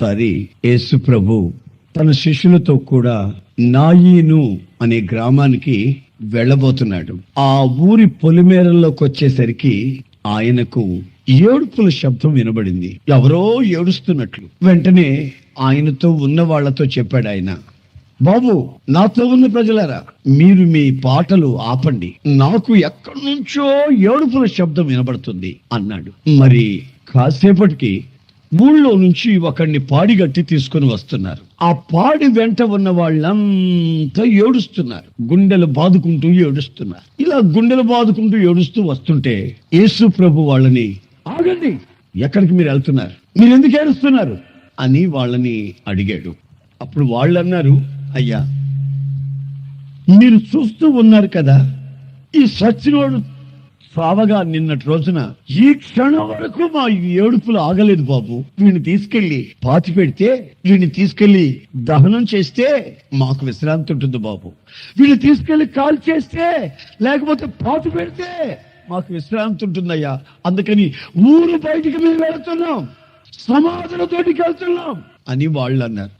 ఒకసారి యేసు ప్రభు తన శిష్యులతో కూడా నాయీను అనే గ్రామానికి వెళ్ళబోతున్నాడు. ఆ ఊరి పొలిమేరల్లోకి వచ్చేసరికి ఆయనకు ఏడుపుల శబ్దం వినబడింది, ఎవరో ఏడుస్తున్నట్లు. వెంటనే ఆయనతో ఉన్న వాళ్లతో చెప్పాడు ఆయన, బాబు, నాతో ఉన్న ప్రజలారా, మీరు మీ పాటలు ఆపండి, నాకు ఎక్కడి నుంచో ఏడుపుల శబ్దం వినబడుతుంది అన్నాడు. మరి కాసేపటికి ఊళ్ళో నుంచి ఒకడిని పాడిగట్టి తీసుకుని వస్తున్నారు. ఆ పాడి వెంట ఉన్న వాళ్ళంతా ఏడుస్తున్నారు, గుండెలు బాదుకుంటూ ఏడుస్తున్నారు. ఇలా గుండెలు బాదుకుంటూ ఏడుస్తూ వస్తుంటే యేసు ప్రభు వాళ్ళని, ఆగండి, ఎక్కడికి మీరు వెళ్తున్నారు, మీరు ఎందుకు ఏడుస్తున్నారు అని వాళ్ళని అడిగాడు. అప్పుడు వాళ్ళు అన్నారు, అయ్యా, మీరు చూస్తూ ఉన్నారు కదా, ఈ సచ్చినోడు సావగా నిన్నటి రోజున ఈ క్షణం వరకు మా ఏడుపులు ఆగలేదు బాబు. వీడిని తీసుకెళ్లి పాతి పెడితే, వీడిని తీసుకెళ్లి దహనం చేస్తే మాకు విశ్రాంతి ఉంటుంది బాబు. వీడిని తీసుకెళ్లి కాల్ చేస్తే, లేకపోతే పాతి పెడితే మాకు విశ్రాంతి ఉంటుందయ్యా. అందుకని ఊరు బయటికి మేము వెళుతున్నాం, సమాధులతోటికి వెళ్తున్నాం అని వాళ్ళు అన్నారు.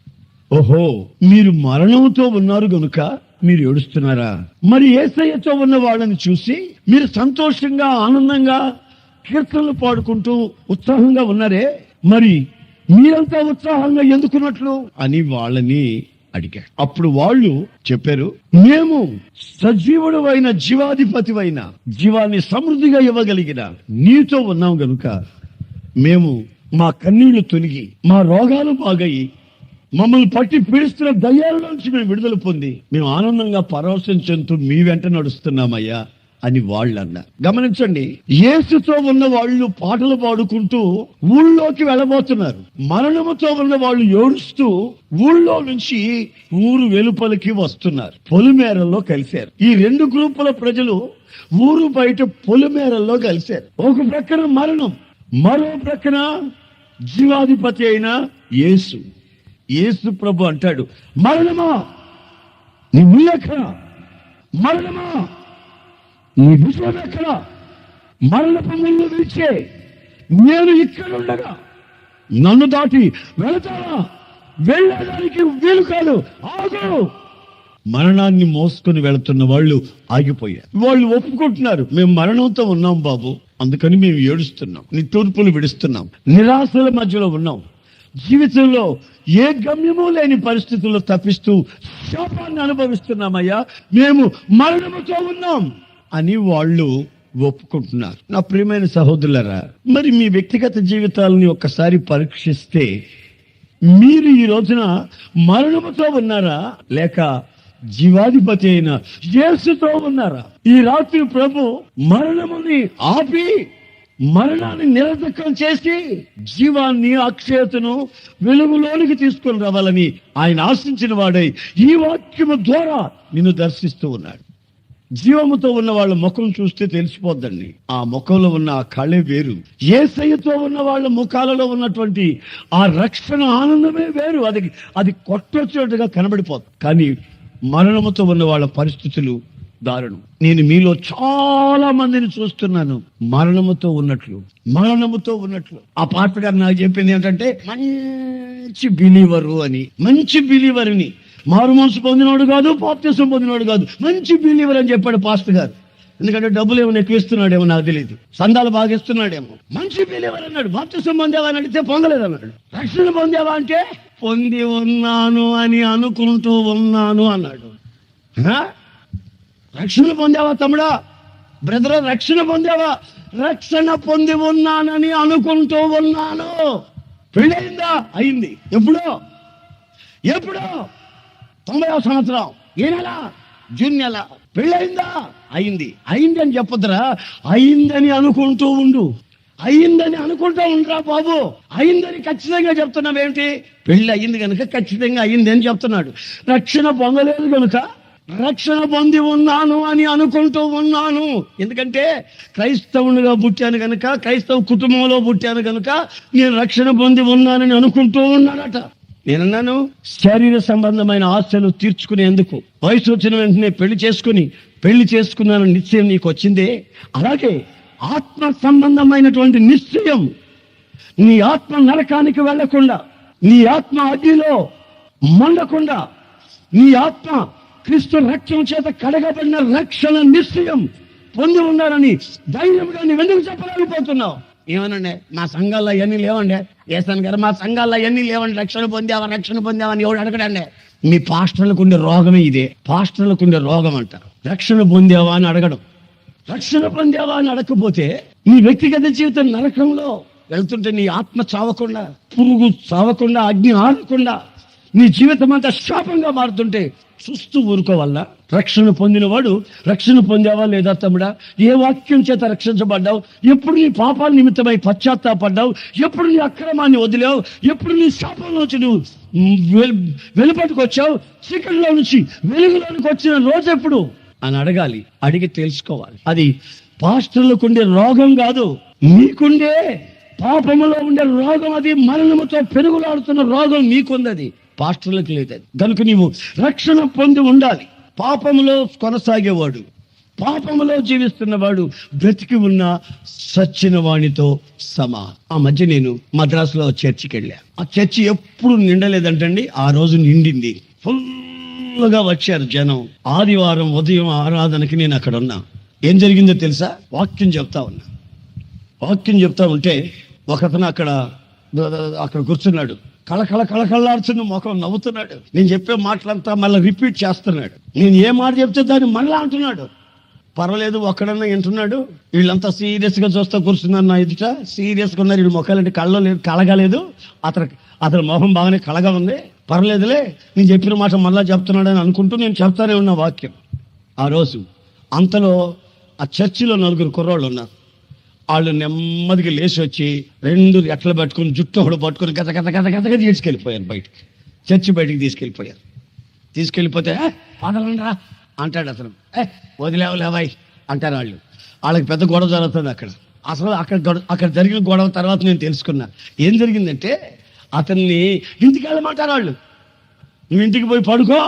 ఓహో, మీరు మరణంతో ఉన్నారు గనుక మీరు ఏడుస్తున్నారా? మరి యేసయ్యతో ఉన్న వాళ్ళని చూసి మీరు సంతోషంగా, ఆనందంగా కీర్తనలు పాడుకుంటూ ఉత్సాహంగా ఉన్నారే, మరి మీరంతా ఉత్సాహంగా ఎందుకున్నట్లు అని వాళ్ళని అడిగాడు. అప్పుడు వాళ్ళు చెప్పారు, మేము సజీవుడు అయిన జీవాధిపతివైన, జీవాన్ని సమృద్ధిగా ఇవ్వగలిగిన నీతో ఉన్నాం గనుక మేము మా కన్నీళ్లు తొలగి, మా రోగాలు బాగయి, మమ్మల్ని పట్టి పీడిస్తున్న దయ్యాల నుంచి మేము విడుదల పొంది మేము ఆనందంగా పరవశం చెందుతూ మీ వెంట నడుస్తున్నామయ్యా అని వాళ్ళు అన్నారు. గమనించండి, యేసుతో ఉన్న వాళ్ళు పాటలు పాడుకుంటూ ఊళ్ళోకి వెళ్ళబోతున్నారు. మరణముతో ఉన్న వాళ్ళు ఏడుస్తూ ఊళ్ళో నుంచి ఊరు వెలుపలికి వస్తున్నారు. పొలిమేరల్లో కలిశారు. ఈ రెండు గ్రూపుల ప్రజలు ఊరు బయట పొలిమేరల్లో కలిశారు. ఒక ప్రక్కన మరణం, మరో ప్రక్కన జీవాధిపతి అయిన యేసు. యేసు ప్రభు అంటాడు, మరణమా నీ ముల్లెక్కడా, మరణమా నీ విజయం ఎక్కడా, మరణపు ముళ్ళు విడిచే నేను ఇక్కడ ఉండగా నన్ను దాటి వెళతావా? వెళ్ళడానికి వీలు కాదు, ఆగు. మరణాన్ని మోసుకొని వెళుతున్న వాళ్ళు ఆగిపోయారు. వాళ్ళు ఒప్పుకుంటున్నారు, మేము మరణంతో ఉన్నాం బాబు, అందుకని మేము ఏడుస్తున్నాం, నిట్టూర్పులు విడుస్తున్నాం, నిరాశల మధ్యలో ఉన్నాం, జీవితంలో ఏ గమ్యము లేని పరిస్థితుల్లో తప్పిస్తూ శాపాన్ని అనుభవిస్తున్నామయ్యా, మేము మరణముతో ఉన్నాం అని వాళ్ళు ఒప్పుకుంటున్నారు. నా ప్రియమైన సహోదరులారా, మరి మీ వ్యక్తిగత జీవితాలని ఒక్కసారి పరీక్షిస్తే మీరు ఈ రోజున మరణముతో ఉన్నారా, లేక జీవాధిపతి అయిన యేసుతో ఉన్నారా? ఈ రాత్రి ప్రభు మరణముని ఆపి, మరణాన్ని నిరర్ధకం చేసి జీవాన్ని, అక్షయతను వెలుగులోనికి తీసుకొని రావాలని ఆయన ఆశించిన వాడై ఈ వాక్యము ద్వారా నిన్ను దర్శిస్తూ ఉన్నాడు. జీవముతో ఉన్న వాళ్ళ ముఖం చూస్తే తెలిసిపోద్దండి, ఆ ముఖంలో ఉన్న ఆ కళే వేరు. యేసయ్యతో ఉన్న వాళ్ళ ముఖాలలో ఉన్నటువంటి ఆ రక్షణ ఆనందమే వేరు. అది కొట్టొచ్చినట్టుగా కనబడిపోతుంది. కానీ మరణముతో ఉన్న వాళ్ళ పరిస్థితులు దారుణం. నేను మీలో చాలా మందిని చూస్తున్నాను మరణముతో ఉన్నట్లు. ఆ పాట గారు నాకు చెప్పింది ఏంటంటే, మంచి బిలీవరు అని. మంచి బిలీవర్ అని, మారు మనసు పొందినోడు కాదు, బాప్తిసం పొందినోడు కాదు, మంచి బిలీవర్ అని చెప్పాడు పాస్టర్ గారు. ఎందుకంటే డబ్బులు ఏమైనా ఎక్కువ ఇస్తున్నాడేమో నాకు తెలియదు, సందాలు బాగా ఇస్తున్నాడేమో. మంచి బిలీవర్ అన్నాడు. బాప్తిసం పొందేవా అని అడిగితే పొందలేదు అన్నాడు. రక్షణ పొందేవా అంటే పొంది ఉన్నాను అని అనుకుంటూ ఉన్నాను అన్నాడు. రక్షణ పొందావా తమ్ముడా, బ్రదర్? రక్షణ పొందావా? రక్షణ పొంది ఉన్నానని అనుకుంటూ ఉన్నాను. పెళ్ళయిందా? అయింది. ఎప్పుడో 90వ సంవత్సరం ఏ నెల? జూన్ నెల. పెళ్ళయిందా? అయింది అని చెప్పొద్దురా, అయిందని అనుకుంటూ ఉండు. అయిందని అనుకుంటూ ఉండరా బాబు. అయిందని ఖచ్చితంగా చెప్తున్నావేంటి? పెళ్లి అయింది కనుక ఖచ్చితంగా అయింది అని చెప్తున్నాడు. రక్షణ పొందలేదు కనుక రక్షణ పొంది ఉన్నాను అని అనుకుంటూ ఉన్నాను. ఎందుకంటే క్రైస్తవునిగా పుట్టాను కనుక, క్రైస్తవ కుటుంబంలో పుట్టాను కనుక నేను రక్షణ పొంది ఉన్నానని అనుకుంటూ ఉన్నాడట. నేనన్నాను, శరీర సంబంధమైన ఆశలు తీర్చుకునేందుకు వయసు వచ్చిన వెంటనే పెళ్లి చేసుకున్నాను నిశ్చయం నీకు వచ్చిందే, అలాగే ఆత్మ సంబంధమైనటువంటి నిశ్చయం నీ ఆత్మ నరకానికి వెళ్లకుండా నీ ఆత్మ అగ్నిలో మండకుండా, నీ ఆత్మ క్రీస్తు రక్తం చేత కడగబడిన రక్షణ నిశ్చయం పొంది ఉన్నారని ధైర్యంగా నువ్వెందుకు చెప్పలేకపోతున్నావు? ఏమనండి, మా సంఘాల్లో అవన్నీ లేవండి, ఏసాన్ గారు మా సంఘాల్లో అవన్నీ లేవండి, రక్షణ పొందావని ఎవడు అడగడండి. మీ పాస్టర్లకు ఉండే రోగమే ఇదే. పాస్టర్లకు ఉండే రోగం అంట రక్షణ పొందావా అని అడగడం. రక్షణ పొందావా అని అడగకపోతే నీ వ్యక్తిగత జీవితం నరకంలో వెళ్తుంటే, నీ ఆత్మ చావకుండా, పురుగు చావకుండా, అగ్ని ఆరకుండా నీ జీవితం అంతా శాపంగా మారుతుంటే చూస్తూ ఊరుకోవల్ల. రక్షణ పొందినవాడు, రక్షణ పొందావా లేదా తమ్ముడా? ఏ వాక్యం చేత రక్షించబడ్డావు? ఎప్పుడు నీ పాపాల నిమిత్తమై పశ్చాత్తాపడ్డావు? ఎప్పుడు నీ అక్రమాన్ని వదిలావు? ఎప్పుడు నీ శాపంలోంచి నువ్వు వెలుపటికి వచ్చావు? చీకటిలో నుంచి వెలుగులోనికి వచ్చిన రోజు ఎప్పుడు అని అడగాలి. అడిగి తెలుసుకోవాలి. అది పాస్టర్లకు ఉండే రోగం కాదు, నీకుండే పాపములో ఉండే రోగం. అది మరణముతో పెరుగులాడుతున్న రోగం నీకుంది, అది పాస్టర్లకు లేదు. కనుక నీవు రక్షణ పొంది ఉండాలి. పాపములో కొనసాగేవాడు, పాపములో జీవిస్తున్నవాడు బ్రతికి ఉన్న సచ్చిన వాణితో సమా. ఆ మధ్య నేను మద్రాసులో చర్చికి వెళ్ళా. ఆ చర్చి ఎప్పుడు నిండలేదంటండి, ఆ రోజు నిండింది. ఫుల్గా వచ్చారు జనం. ఆదివారం ఉదయం ఆరాధనకి నేను అక్కడ ఉన్నా. ఏం జరిగిందో తెలుసా? వాక్యం చెప్తా ఉంటే ఒకతను అక్కడ కూర్చున్నాడు. కళకళలాడుతున్న ముఖం, నవ్వుతున్నాడు. నేను చెప్పే మాటలంతా మళ్ళీ రిపీట్ చేస్తున్నాడు. నేను ఏ మాట చెప్తే దాన్ని మళ్ళా అంటున్నాడు. పర్వాలేదు, ఒక్కడన్నా వింటున్నాడు. వీళ్ళంతా సీరియస్గా చూస్తా కూర్చున్నారు నా ఎదుట. సీరియస్గా ఉన్నారు. వీళ్ళు ముఖాలంటే కళగలేదు. అతని మొహం బాగానే కళగా ఉంది. పర్లేదులే, నేను చెప్పిన మాట మళ్ళా చెప్తున్నాడని అనుకుంటూ నేను చెప్తానే ఉన్న వాక్యం. ఆ రోజు అంతలో ఆ చర్చిలో 4 కుర్రోళ్ళు ఉన్నారు. వాళ్ళు నెమ్మదిగా లేచి వచ్చి 2 రెట్లు పట్టుకుని, జుట్టు ఒకడు పట్టుకుని గతగతగా తీసుకెళ్ళిపోయారు బయటికి. చర్చి బయటికి తీసుకెళ్ళిపోతే పదలండ్రా అంటాడు అతను. వదిలేవలేవాయి అంటారు వాళ్ళు. వాళ్ళకి పెద్ద గొడవ జరుగుతుంది అక్కడ. అసలు అక్కడ జరిగిన గొడవ తర్వాత నేను తెలుసుకున్నా ఏం జరిగిందంటే, అతన్ని ఇంటికి వెళ్ళమంటారు వాళ్ళు. నువ్వు ఇంటికి పోయి పడుకో,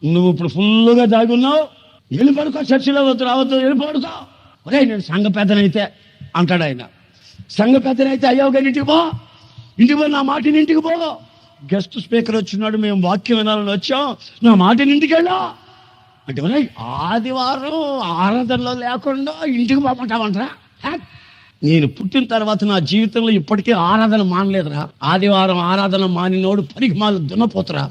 నువ్వు ఇప్పుడు ఫుల్గా దాగున్నావు, వెళ్ళి పడుకో, చర్చిలో రావద్దు, వెళ్ళి పడుకో. ఒరే నేను సంఘ పెద్దనైతే అంటాడు ఆయన. సంఘ పెద్దనైతే అయ్యావు కానీ ఇంటికి పో, నా మాటిని ఇంటికి పో. గెస్ట్ స్పీకర్ వచ్చినాడు, మేము వాక్యం వినాలని వచ్చాం, నా మాటిని ఇంటికి వెళ్ళా అంటే, ఆదివారం ఆరాధనలో లేకుండా ఇంటికి పోమంటామంటారా? నేను పుట్టిన తర్వాత నా జీవితంలో ఇప్పటికీ ఆరాధన మానలేదురా. ఆదివారం ఆరాధన మానినోడు పనికి మాల దున్నపోతురా.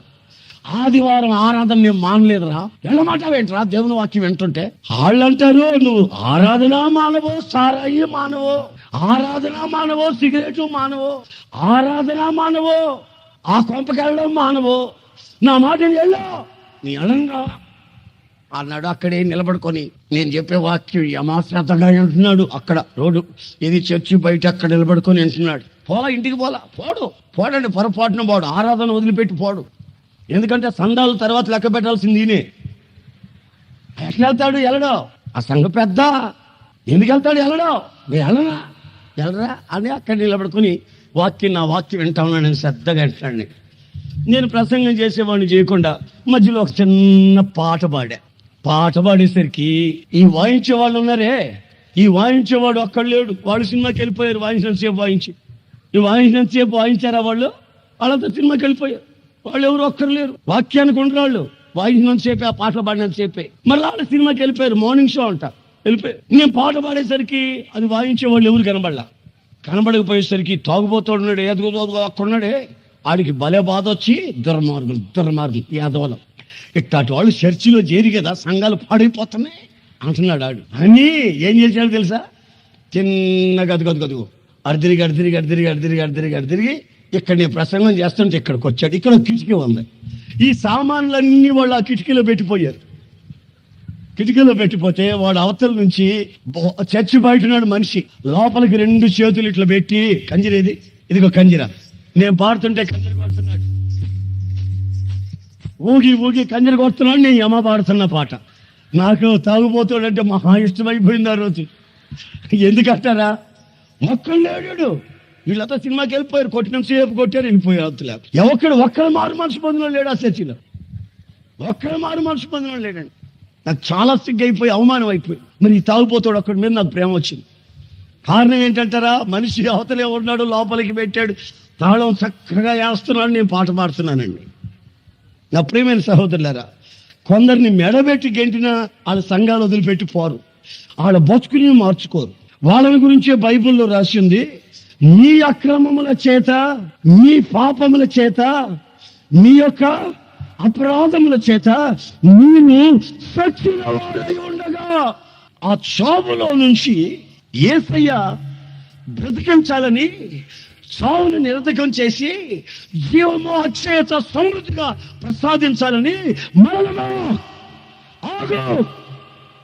ఆదివారం ఆరాధన నేను మానలేదురా. వెళ్ళమాటావేంట్రా దేవుని వాక్యం వింటుంటే? వాళ్ళు అంటారు, నువ్వు ఆరాధన మానవో, సారాయి మానవో, ఆరాధన మానవో, సిగరెట్ మానవో, ఆరాధన మానవో, ఆ కొంపకెళ్ళడం మానవో, నా మాట వెళ్ళు, నీ అలంగా అన్నాడు. అక్కడే నిలబడుకొని నేను చెప్పే వాక్యం యమాశ్రద్ధగా వింటున్నాడు. అక్కడ రోడ్డు ఇది చర్చి బయట అక్కడ నిలబడుకొని వింటున్నాడు. ఇంటికి పోడండి, పొరపాటున పోడు, ఆరాధన వదిలిపెట్టి పోడు. ఎందుకంటే సంఘాల తర్వాత లెక్క పెట్టాల్సింది ఈయనే. ఎట్లా వెళ్తాడు? వెళ్ళడో ఆ సంఘ పెద్ద. ఎందుకు వెళ్తాడు? వెళ్ళడో వెళ్ళరా అని అక్కడ నిలబడుకొని నా వాక్యం వింటా ఉన్నాడు. నేను శ్రద్ధగా వింటాను. నేను ప్రసంగం చేసేవాడిని చేయకుండా మధ్యలో ఒక చిన్న పాట పాడేసరికి ఈ వాయించే వాళ్ళు ఉన్నారే, ఈ వాయించేవాడు అక్కడ లేడు. వాళ్ళు సినిమాకి వెళ్ళిపోయారు. వాయించినంతసేపు వాయించారా వాళ్ళంతా సినిమాకి వెళ్ళిపోయారు. వాళ్ళు ఎవరు ఒక్కరు లేరు. వాక్యానికి ఉండరాళ్ళు. వాయించినంతసేపే, ఆ పాటలు పాడినంతసేపే. మళ్ళీ వాళ్ళ సినిమాకి వెళ్ళిపోయారు. మార్నింగ్ షో అంట వెళ్ళిపోయారు. నేను పాట పాడేసరికి అది వాయించే వాళ్ళు ఎవరు కనబడకపోయేసరికి తాగుబోతున్నాడు, ఎదుగుదోదుగా అక్కడున్నాడే, ఆడికి భలే బాధ వచ్చి దుర్మార్గులు యాదవలం ఇట్లాంటి వాళ్ళు చర్చిలో చేరి కదా సంఘాలు పాడైపోతున్నాయి అంటున్నాడు ఆడు. అని ఏం చేశాడు తెలుసా? చిన్నగా అదుగు అడిదిరిగి ఇక్కడ నేను ప్రసంగం చేస్తుంటే ఇక్కడికి వచ్చాడు. ఇక్కడ కిటికీ ఉంది. ఈ సామాన్లన్నీ వాళ్ళు ఆ కిటికీలో పెట్టిపోతే వాడు అవతల నుంచి చర్చి బయటన్నాడు మనిషి. లోపలికి 2 చేతులు ఇట్లా పెట్టి, కంజిరేది ఇదిగో కంజిరా, నేను పాడుతుంటే కంజర కొడుతున్నాడు. ఊగి కంజర కొడుతున్నాడు. నేను యమ పాడుతున్న పాట. నాకు తాగుపోతాడంటే మహా ఇష్టమైపోయింది ఆ రోజు. ఎందుకంటారా? మొక్కలు లేడు. వీళ్ళంతా సినిమాకి వెళ్ళిపోయారు. కొట్టినంతసేపు కొట్టారు, వెళ్ళిపోయారు. అవతల ఒక్కడు మారు మనసు పొందిన లేడు ఆ చర్చిలో. ఒక్కడు మారు మనసు పొందిన లేడండి. నాకు చాలా సిగ్గైపోయి, అవమానం అయిపోయి, మరి ఈ తాగుపోతాడు ఒక్కడి మీద నాకు ప్రేమ వచ్చింది. కారణం ఏంటంటారా? మనిషి అవతలే ఉన్నాడు, లోపలికి పెట్టాడు, తాళం చక్కగా వేస్తున్నాను, నేను పాట పాడుతున్నానండి. నా ప్రియమైన సహోదరులారా, కొందరిని మెడబెట్టి గెంటినా వాళ్ళ సంఘాలు వదిలిపెట్టి పోరు, వాళ్ళ బతుకుని మార్చుకోరు. వాళ్ళని గురించే బైబిల్లో రాసి ఉంది, మీ అక్రమముల చేత, మీ పాపముల చేత, మీ యొక్క అపరాధముల చేత నేను సచ్చిన వాడై ఉండగా ఆ చావులో నుంచి యేసయ్య బ్రతికించాలని చావును నిరతకం చేసి జీవము అక్షయత సమృద్ధిగా ప్రసాదించాలని మరణమా ఆగు,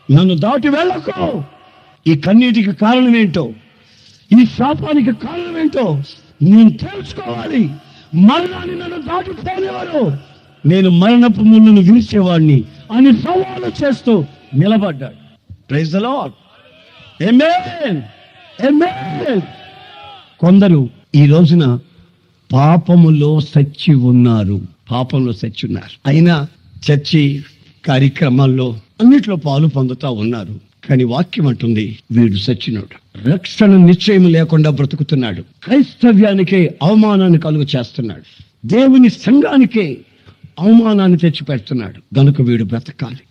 నన్ను దాటి వెళ్ళకు. ఈ కన్నీటికి కారణం ఏంటో, ఈ శాపానికి కారణం ఏంటో నేను తెలుసుకోవాలి. మరణాన్ని నన్ను దాటిపోనేవారు, నేను మరణపు ముళ్ళను విరిచేవాడిని అని సవాలు చేస్తూ నిలబడ్డాడు. Praise the Lord. Amen, amen. కొందరు ఈ రోజున పాపములో సచ్చి ఉన్నారు, పాపంలో సచ్చి ఉన్నారు. అయినా చర్చి కార్యక్రమాల్లో అన్నిట్లో పాలు పొందుతా ఉన్నారు. కానీ వాక్యం అంటుంది, వీడు సచ్చినోడు, రక్షణ నిశ్చయం లేకుండా బ్రతుకుతున్నాడు, క్రైస్తవ్యానికే అవమానాన్ని కలుగు చేస్తున్నాడు, దేవుని సంఘానికే అవమానాన్ని తెచ్చిపెడుతున్నాడు, గనుక వీడు బ్రతకాలి.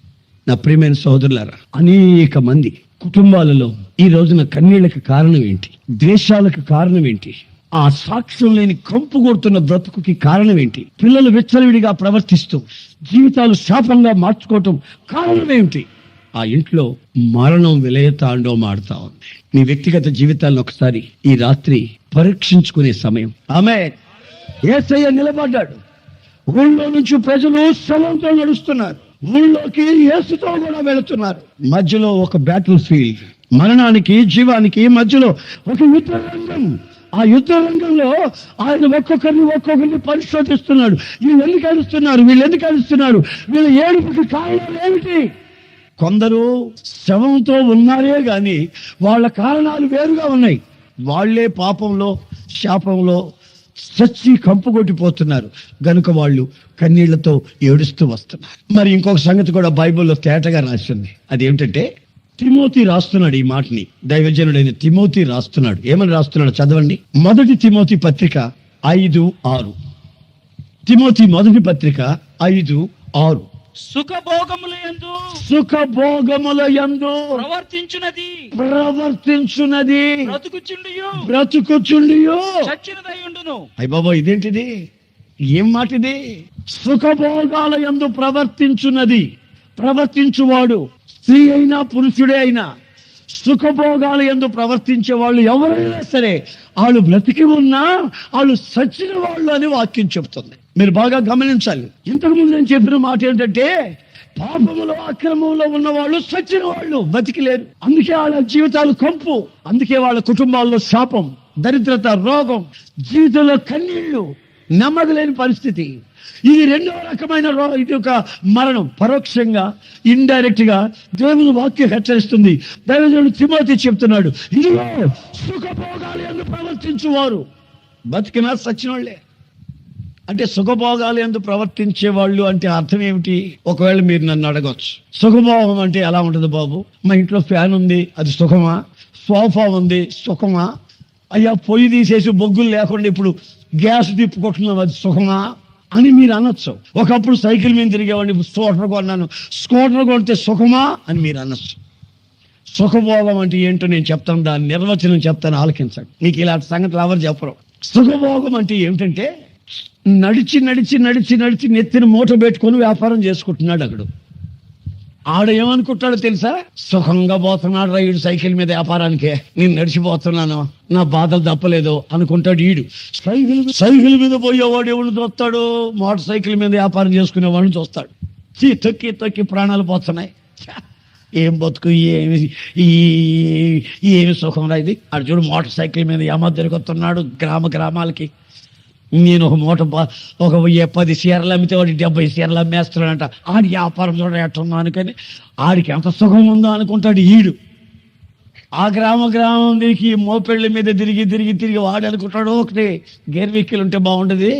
నా ప్రియమైన సోదరులారా, అనేక మంది కుటుంబాలలో ఈ రోజున కన్నీళ్లకు కారణం ఏంటి? ద్వేషాలకు కారణం ఏంటి? ఆ సాక్ష్యం లేని కంపు కొడుతున్న బ్రతుకుకి కారణం ఏంటి? పిల్లలు విచ్చలవిడిగా ప్రవర్తిస్తూ జీవితాలు శాపంగా మార్చుకోవటం కారణం ఏమిటి? ఆ ఇంట్లో మరణం విలయతాండవం ఆడుతా ఉంది. నీ వ్యక్తిగత జీవితాలను ఒకసారి ఈ రాత్రి పరీక్షించుకునే సమయం. ఆమేన్. యేసయ్య నిలబడ్డాడు. ఊళ్ళో నుంచి ప్రజలు శవంతో నడుస్తున్నారు, ఊళ్ళోకి యేసుతో కూడా వెళుతున్నారు. మధ్యలో ఒక బ్యాటిల్ ఫీల్డ్, మరణానికి జీవానికి మధ్యలో ఒక యుద్ధ రంగం. ఆ యుద్ధ రంగంలో ఆయన ఒక్కొక్కరిని పరిశోధిస్తున్నాడు. వీళ్ళు ఎందుకు అడుస్తున్నారు, వీళ్ళు ఎందుకు అడుస్తున్నారు, వీళ్ళ ఏడుపుకి కారణాలు ఏమిటి? కొందరు శవంతో ఉన్నారే గాని వాళ్ళ కారణాలు వేరుగా ఉన్నాయి. వాళ్లే పాపంలో శాపంలో చచ్చి కంపు కొట్టిపోతున్నారు, గనుక వాళ్ళు కన్నీళ్లతో ఏడుస్తూ వస్తున్నారు. మరి ఇంకొక సంగతి కూడా బైబిల్లో తేటగా రాసింది. అదేమిటంటే, తిమోతి రాస్తున్నాడు ఈ మాటని, దైవజనుడైన తిమోతి రాస్తున్నాడు. ఏమని రాస్తున్నాడు చదవండి. 1 తిమోతి పత్రిక 5:6. తిమోతి 1 పత్రిక 5:6. సుఖభోగముల యందు ప్రవర్తించునది బ్రతుకుచుండియో అయ్య బాబా, ఇదేంటిది? ఏం మాట ఇది? సుఖభోగాల యందు ప్రవర్తించువాడు, స్త్రీ అయినా పురుషుడే అయినా, సుఖభోగాల యందు ప్రవర్తించే వాళ్ళు ఎవరైనా సరే వాళ్ళు బ్రతికి ఉన్నా వాళ్ళు సచ్చిన వాళ్ళు అని వాక్యం చెప్తుంది. మీరు బాగా గమనించాలి. ఇంతకుముందు నేను చెప్పిన మాట ఏంటంటే, పాపములో అక్రమంలో ఉన్న వాళ్ళు సచ్చిన వాళ్ళు, బతికిలేరు. అందుకే వాళ్ళ జీవితాలు కంపు, అందుకే వాళ్ళ కుటుంబాల్లో శాపం, దరిద్రత, రోగం, జీవితంలో కన్నీళ్లు, నమ్మకలేని పరిస్థితి. ఇది రెండవ రకమైన ఇది ఒక మరణం. పరోక్షంగా, ఇండైరెక్ట్ గా దేవుని వాక్యం హెచ్చరిస్తుంది. దైవజనుడు తిమోతి చెప్తున్నాడు, ఇదిగో సుఖభోగాలు యందు ప్రవర్తించువారు, బతికినా సచ్చినోళ్లే. అంటే సుఖభోగాలు యందు ప్రవర్తించే వాళ్ళు అంటే అర్థం ఏమిటి? ఒకవేళ మీరు నన్ను అడగొచ్చు, సుఖభోగం అంటే ఎలా ఉంటుంది బాబు? మా ఇంట్లో ఫ్యాన్ ఉంది, అది సుఖమా? సోఫా ఉంది, సుఖమా? అయ్యా, పొయ్యి తీసేసి బొగ్గులు లేకుండా ఇప్పుడు గ్యాస్ తిప్పుకుంటున్నాం, అది సుఖమా అని మీరు అనొచ్చు. ఒకప్పుడు సైకిల్ మీద తిరిగేవాడిని, స్కూటర్ కొన్నాను, స్కూటర్ కొంటే సుఖమా అని మీరు అనొచ్చు. సుఖభోగం అంటే ఏంటో నేను చెప్తాను, దాని నిర్వచనం చెప్తాను, ఆలకించండి. మీకు ఇలాంటి సంగతులు ఎవరు చెప్పరు. సుఖభోగం అంటే ఏమిటంటే, నడిచి నడిచి నడిచి నడిచి నెత్తిన మూట పెట్టుకొని వ్యాపారం చేసుకుంటున్నాడు. అక్కడ ఆడ ఏమనుకుంటాడో తెలుసా? సుఖంగా పోతున్నాడు రైడు సైకిల్ మీద వ్యాపారానికే, నేను నడిచిపోతున్నాను, నా బాధలు తప్పలేదు అనుకుంటాడు. ఈడు సైకిల్ మీద పోయేవాడు ఎవరిని చూస్తాడు? మోటార్ సైకిల్ మీద వ్యాపారం చేసుకునేవాడిని చూస్తాడు. తొక్కి తొక్కి ప్రాణాలు పోతున్నాయి. ఏం బతుకు, ఏమి సుఖం రా ఇది. అటు చూడు, మోటార్ సైకిల్ మీద ఏమో తిరుగుతున్నాడు గ్రామాలకి. నేను ఒక మూట ఒక 10 చీరలు అమ్మితే వాడి 70 చీరలు అమ్మేస్తున్నాడంట. ఆడి వ్యాపారం చూడ ఎట్టున్నా అనుకని ఆడికి ఎంత సుఖం ఉందో అనుకుంటాడు ఈడు. ఆ గ్రామం దిగి మోపెళ్ళ మీద తిరిగి వాడు అనుకుంటాడు, ఒకటి గేర్ వెహికల్ ఉంటే బాగుంటుంది,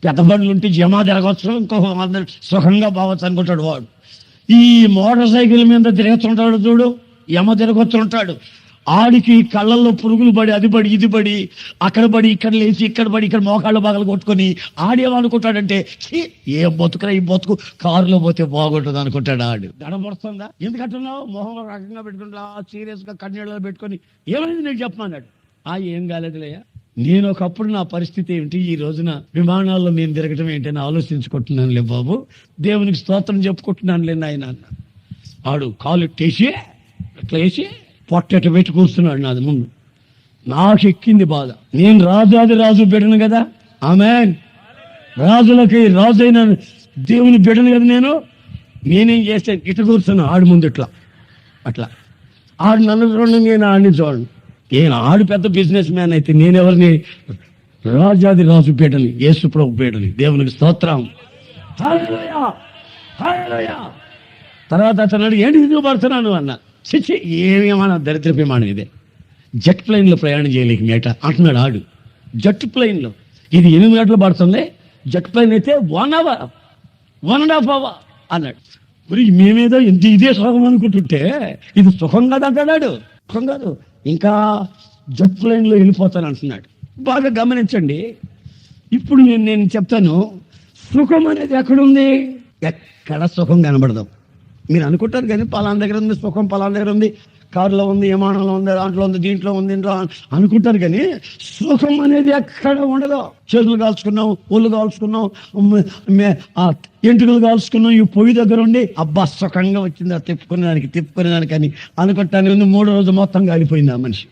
పెద్ద బండ్లు ఉంటే జమా తిరగవచ్చు, ఇంకొక సుఖంగా బాగొచ్చు అనుకుంటాడు వాడు. ఈ మోటార్ సైకిల్ మీద తిరుగుతుంటాడు చూడు, యమ తిరగొచ్చుంటాడు. ఆడికి కళ్ళల్లో పురుగులు పడి అది పడి ఇది పడి అక్కడ పడి ఇక్కడ లేచి ఇక్కడ పడి ఇక్కడ మోకాళ్ళ బాగలు కొట్టుకొని ఆడేమనుకుంటాడంటే ఏ బతుకురా ఈ బతుకు కారులో పోతే బాగుంటుంది అనుకుంటాడు. ఆడు దడపడుతుందా ఎందుకంటున్నావు మొహం రకంగా పెట్టుకుంటా సీరియస్ గా కన్నీళ్ళలో పెట్టుకొని ఏమైంది నేను చెప్పమన్నాడు. ఏం కాలేదులేయా, నేను ఒకప్పుడు నా పరిస్థితి ఏంటి, ఈ రోజున విమానాల్లో నేను తిరగటం ఏంటని ఆలోచించుకుంటున్నానులే బాబు, దేవునికి స్తోత్రం చెప్పుకుంటున్నానులే నాయన. ఆడు కాలు ఎట్టేసి అట్లా వేసి పొట్టెట పెట్టి కూర్చున్నాడు నాది ముందు. నాకు ఎక్కింది బాధ. నేను రాజు బిడ్డను కదా, ఆమేన్, రాజులకి రాజు అయిన దేవుని బిడ్డను కదా నేనేం చేస్తాను, ఇటు కూర్చున్నా ఆడు ముందు ఇట్లా అట్లా. ఆడు నన్ను చూడండి, నేను ఆడిని చూడండి. ఆడు పెద్ద బిజినెస్ మ్యాన్ అయితే నేనెవరిని, రాజు బిడ్డని, యేసు ప్రభు బిడ్డని. దేవునికి స్తోత్రం. హల్లెలూయా హల్లెలూయా. తర్వాత అతను ఏంటి ఎందుకు పడుతున్నాను అన్న. ఏమేమన్నా దరిద్ర ప్రమాణం ఇదే. జెట్ ప్లైన్లో ప్రయాణం చేయలేక మేట అంటున్నాడు ఆడు. జెట్ ప్లైన్లో ఇది 8 గంటలు పడుతుంది, జెట్ ప్లైన్ అయితే 1 hour 1.5 hour అన్నాడు. మరి మేమేదో ఇదే సుఖం అనుకుంటుంటే ఇది సుఖం కాదు అంటాడు. సుఖం కాదు, ఇంకా జెట్ ప్లైన్లో వెళ్ళిపోతాను అంటున్నాడు. బాగా గమనించండి. ఇప్పుడు నేను చెప్తాను, సుఖం అనేది ఎక్కడుంది? ఎక్కడ సుఖం కనబడదు. మీరు అనుకుంటారు కానీ పలానా దగ్గర ఉంది సుఖం, పలానా దగ్గర ఉంది, కారులో ఉంది, విమానంలో ఉంది, దాంట్లో ఉంది, దీంట్లో ఉంది, దీంట్లో అనుకుంటారు కానీ సుఖం అనేది ఎక్కడ ఉండదు. చేతులు కాల్చుకున్నాం, ఒళ్ళు కాల్చుకున్నాం, ఎంటుకలు కాల్చుకున్నాం, ఈ పొయ్యి దగ్గర ఉండి అబ్బా సుఖంగా వచ్చింది తిప్పుకునేదానికి అని అనుకుంటాను. 3వ రోజు మొత్తం కాలిపోయింది ఆ మనిషి.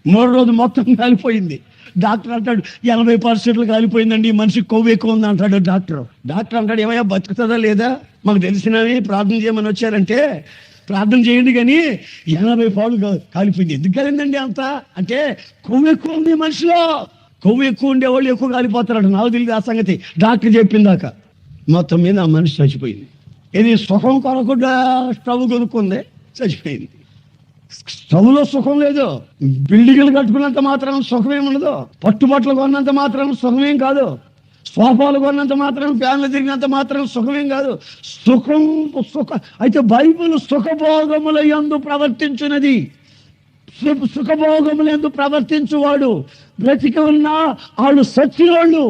3వ రోజు మొత్తం కాలిపోయింది. డాక్టర్ అంటాడు 80% కాలిపోయిందండి, ఈ మనిషికి కొవ్వు ఎక్కువ ఉంది అంటాడు డాక్టర్ అంటాడు ఏమయ్యా బతుకుతుందా లేదా, మాకు తెలిసినవి ప్రార్థన చేయమని వచ్చారంటే ప్రార్థన చేయండి కానీ 80% కాలిపోయింది. ఎందుకు కాలిందండి అంత అంటే కొవ్వు ఎక్కువ ఉంది మనిషిలో. కొవ్వు ఎక్కువ ఉండేవాళ్ళు ఎక్కువ కాలిపోతారు. నాకు తెలియదు ఆ సంగతి, డాక్టర్ చెప్పిందాక. మొత్తం మీద ఆ మనిషి చచ్చిపోయింది. ఇది సుఖం కొనకుండా స్టవ్ కొనుక్కుంది, చచ్చిపోయింది. స్టవ్లో సుఖం లేదు. బిల్డింగ్లు కట్టుకున్నంత మాత్రం సుఖమేం ఉండదు. పట్టుబట్టలు కొన్నంత మాత్రం సుఖమేం కాదు. సోఫాలు కొన్నంత మాత్రం, ఫ్యాన్లు తిరిగినంత మాత్రం సుఖమేం కాదు. సుఖ అయితే బైబిల్ సుఖభోగముల యందు ప్రవర్తించున్నది. సుఖభోగముల యందు ప్రవర్తించువాడు బ్రతికి ఉన్నా వాళ్ళు సచ్చినోళ్ళు.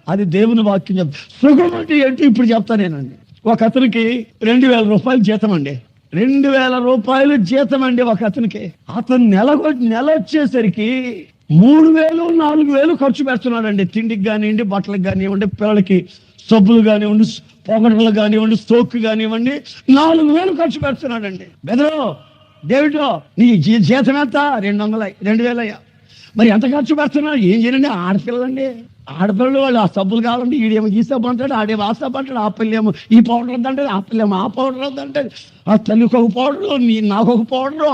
అది దేవుని వాక్యం. సుఖం అంటే ఏంటి ఇప్పుడు చెప్తానేనండి. ఒక అతనికి 2,000 రూపాయలు జీతం అండి. 2,000 రూపాయలు జీతం అండి ఒక అతనికి. అతను నెల వచ్చేసరికి 3,000 4,000 ఖర్చు పెడుతున్నాడండి. తిండికి కానివ్వండి, బట్టలకు కానివ్వండి, పిల్లలకి సబ్బులు కానివ్వండి, పొగడలు కానివ్వండి, సోక్కు కానివ్వండి, 4,000 ఖర్చు పెడుతున్నాడండి. బెదరో డేవిడో నీ జీతం ఎంత? 2,000. మరి ఎంత ఖర్చు పెడుతున్నా? ఏం చేయండి, ఆడపిల్లలండి. ఆడపిల్లలు వాళ్ళు ఆ సబ్బులు కావాలంటే ఈడేమో ఈ సబ్బు అంటాడు, ఆడేమో ఆ సబ్బు అంటాడు, ఆ పిల్లేమో ఈ పౌడర్ వద్దంటాడు, ఆ పిల్లేమో ఆ పౌడర్ వద్దంటాడు. ఆ తల్లికి ఒక పౌడరు, నాకు ఒక పౌడరు.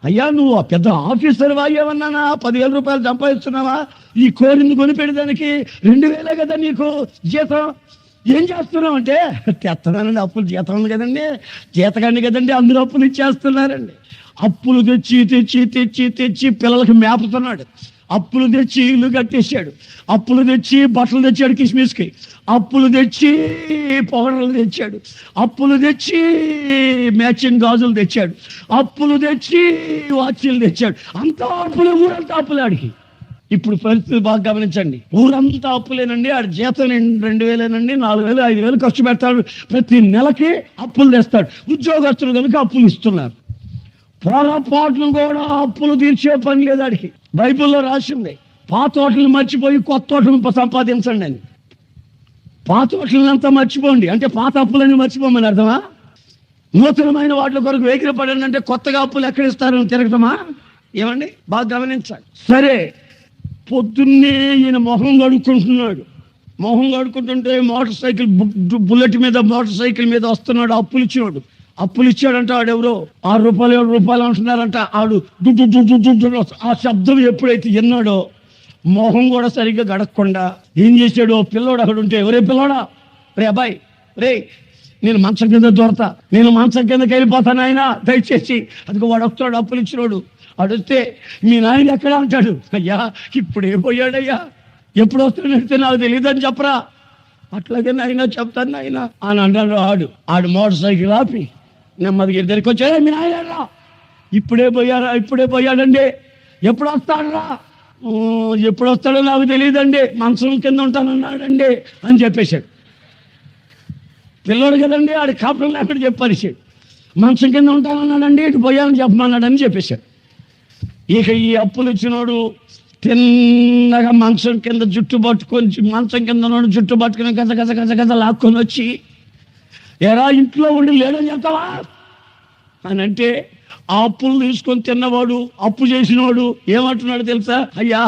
అయ్యా నువ్వు పెద్ద ఆఫీసర్ వాయేమన్నానా? 10,000 రూపాయలు సంపాదిస్తున్నావా? ఈ కోరింది కొనిపెట్టేదానికి 2,000 కదా నీకు జీతం. ఏం చేస్తున్నావు అంటే తెత్తనానండి, అప్పులు జీతం ఉంది కదండి, జీతకండి కదండి, అందరూ అప్పులు ఇచ్చేస్తున్నారండి. అప్పులు తెచ్చి పిల్లలకి మేపుతున్నాడు. అప్పులు తెచ్చి ఇల్లు కట్టేశాడు. అప్పులు తెచ్చి బట్టలు తెచ్చాడు కిస్మిస్కి. అప్పులు తెచ్చి పౌడర్లు తెచ్చాడు. అప్పులు తెచ్చి మ్యాచింగ్ గాజులు తెచ్చాడు. అప్పులు తెచ్చి వాచీలు తెచ్చాడు. అంతా అప్పులే, ఊరంతా అప్పులే ఆడికి. ఇప్పుడు పరిస్థితి బాగా గమనించండి. ఊరంతా అప్పులేనండి. ఆడి జీతం 2,000 4,000 5,000 ఖర్చు పెడతాడు. ప్రతి నెలకి అప్పులు తెస్తాడు. ఉద్యోగస్తులు కనుక అప్పులు ఇస్తున్నారు. పొరపాట్లు కూడా అప్పులు తీర్చే పని లేదు ఆడికి. బైబిల్లో రాసింది పాత ఓట్లను మర్చిపోయి కొత్త ఓట్లను సంపాదించండి అని. పాత ఓట్లంతా మర్చిపోండి అంటే పాత అప్పులని మర్చిపోమని అర్థమా? నూతనమైన వాటి కొరకు వేగిర పడండి అంటే కొత్తగా అప్పులు ఎక్కడ ఇస్తారని తిరగటమా? ఏమండి బాగా గమనించాలి. సరే, పొద్దున్నే ఈయన మొహం కడుక్కుంటున్నాడు. మొహం కడుక్కుంటుంటే బుల్లెట్ మీద మోటార్ సైకిల్ మీద వస్తున్నాడు అప్పులు ఇచ్చాడంట. ఆడెవరో 6 రూపాయలు 7 రూపాయలు అంటున్నారంట. ఆడు ఆ శబ్దం ఎప్పుడైతే విన్నాడో మొహం కూడా సరిగ్గా గడక్కుండా ఏం చేశాడు? పిల్లోడు అక్కడ ఉంటే, ఒరే పిల్లోడా, రే అబ్బాయి, రే నేను మంచం కింద దొరతా, నేను మంచం కిందకి వెళ్ళిపోతాను ఆయన, దయచేసి. అందుకు వాడు వస్తాడు, అప్పులు ఇచ్చినోడు. అడిగితే మీ నాయన ఎక్కడ అంటాడు. అయ్యా ఇప్పుడే పోయాడయ్యా, ఎప్పుడు వస్తాడంటే నాకు తెలియదని చెప్పరా. అట్లాగే నాయన చెప్తాను నాయన అని అంటాడు. ఆడు మోటార్ సైకిల్ ఆపి నెమ్మదిగా దగ్గరికి వచ్చాడు. మీ నాయన ఇప్పుడే పోయాడండి. ఎప్పుడు వస్తాడరా? ఎప్పుడు వస్తాడో నాకు తెలియదండి, మంచం కింద ఉంటానన్నాడండి అని చెప్పేశాడు. పిల్లోడు కదండి, ఆడి కాపురం అక్కడ చెప్పారు. మంచం కింద ఉంటానన్నాడండి, ఇటు పోయాలని చెప్పమన్నాడని చెప్పేశాడు. ఇక ఈ అప్పులు ఇచ్చినోడు తిన్నగా మంచం కింద జుట్టు పట్టుకొని, మంచం కింద జుట్టు పట్టుకుని గజ గజ గజ గజ లాక్కొని వచ్చి, ఎరా ఇంట్లో ఉండి లేడని చెప్తావా అని అంటే, ఆ అప్పులు తీసుకొని తిన్నవాడు, అప్పు చేసినవాడు ఏమంటున్నాడు తెలుసా? అయ్యా,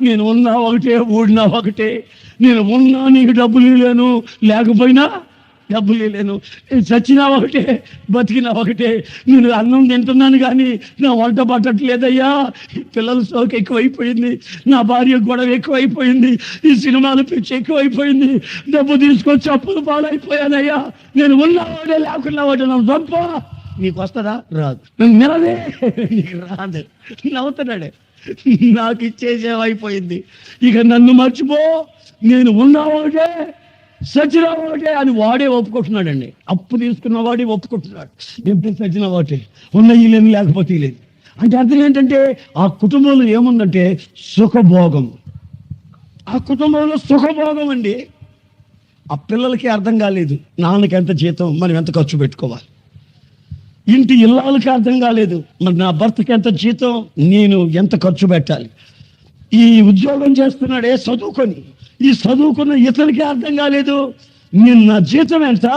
నేను ఉన్నా ఒకటే, ఊడినా ఒకటే, నేను ఉన్నా నీకు డబ్బులు ఇవ్వలేను, లేకపోయినా డబ్బులు ఇవ్వలేను, చచ్చినా ఒకటే, బతికినా ఒకటే, నేను అన్నం తింటున్నాను కానీ నా వంట పట్టట్లేదయ్యా, పిల్లల సోకు ఎక్కువైపోయింది, నా భార్య గొడవ ఎక్కువైపోయింది, ఈ సినిమాలు పిచ్చి ఎక్కువైపోయింది, డబ్బు తీసుకొచ్చి అప్పులు పాలైపోయానయ్యా, నేను ఉన్నా ఒకటే, లేకున్నా ఒకటే, నా గొప్ప నీకు వస్తుందా? రాదు. నిలదే, నీకు రాదు. నవ్వుతున్నాడే, నాకు ఇచ్చేసేవైపోయింది, ఇక నన్ను మర్చిపో, నేను ఉన్నా ఒకటే, సచిన ఒకటే అని వాడే ఒప్పుకుంటున్నాడండి. అప్పు తీసుకున్న వాడే ఒప్పుకుంటున్నాడు. ఎప్పుడు సచిన ఒకటే, ఉన్న ఇల్లేని లేకపోతే లేదు అంటే అర్థం ఏంటంటే, ఆ కుటుంబంలో ఏముందంటే సుఖభోగం. ఆ కుటుంబంలో సుఖభోగం అండి. ఆ పిల్లలకి అర్థం కాలేదు నాన్నకి ఎంత జీతం, మనం ఎంత ఖర్చు పెట్టుకోవాలి. ఇంటి ఇళ్ళకి అర్థం కాలేదు, మరి నా భర్తకి ఎంత జీతం, నేను ఎంత ఖర్చు పెట్టాలి. ఈ ఉద్యోగం చేస్తున్నాడే చదువుకొని, ఈ చదువుకున్న ఇతనికి అర్థం కాలేదు, నేను నా జీతం ఎంత,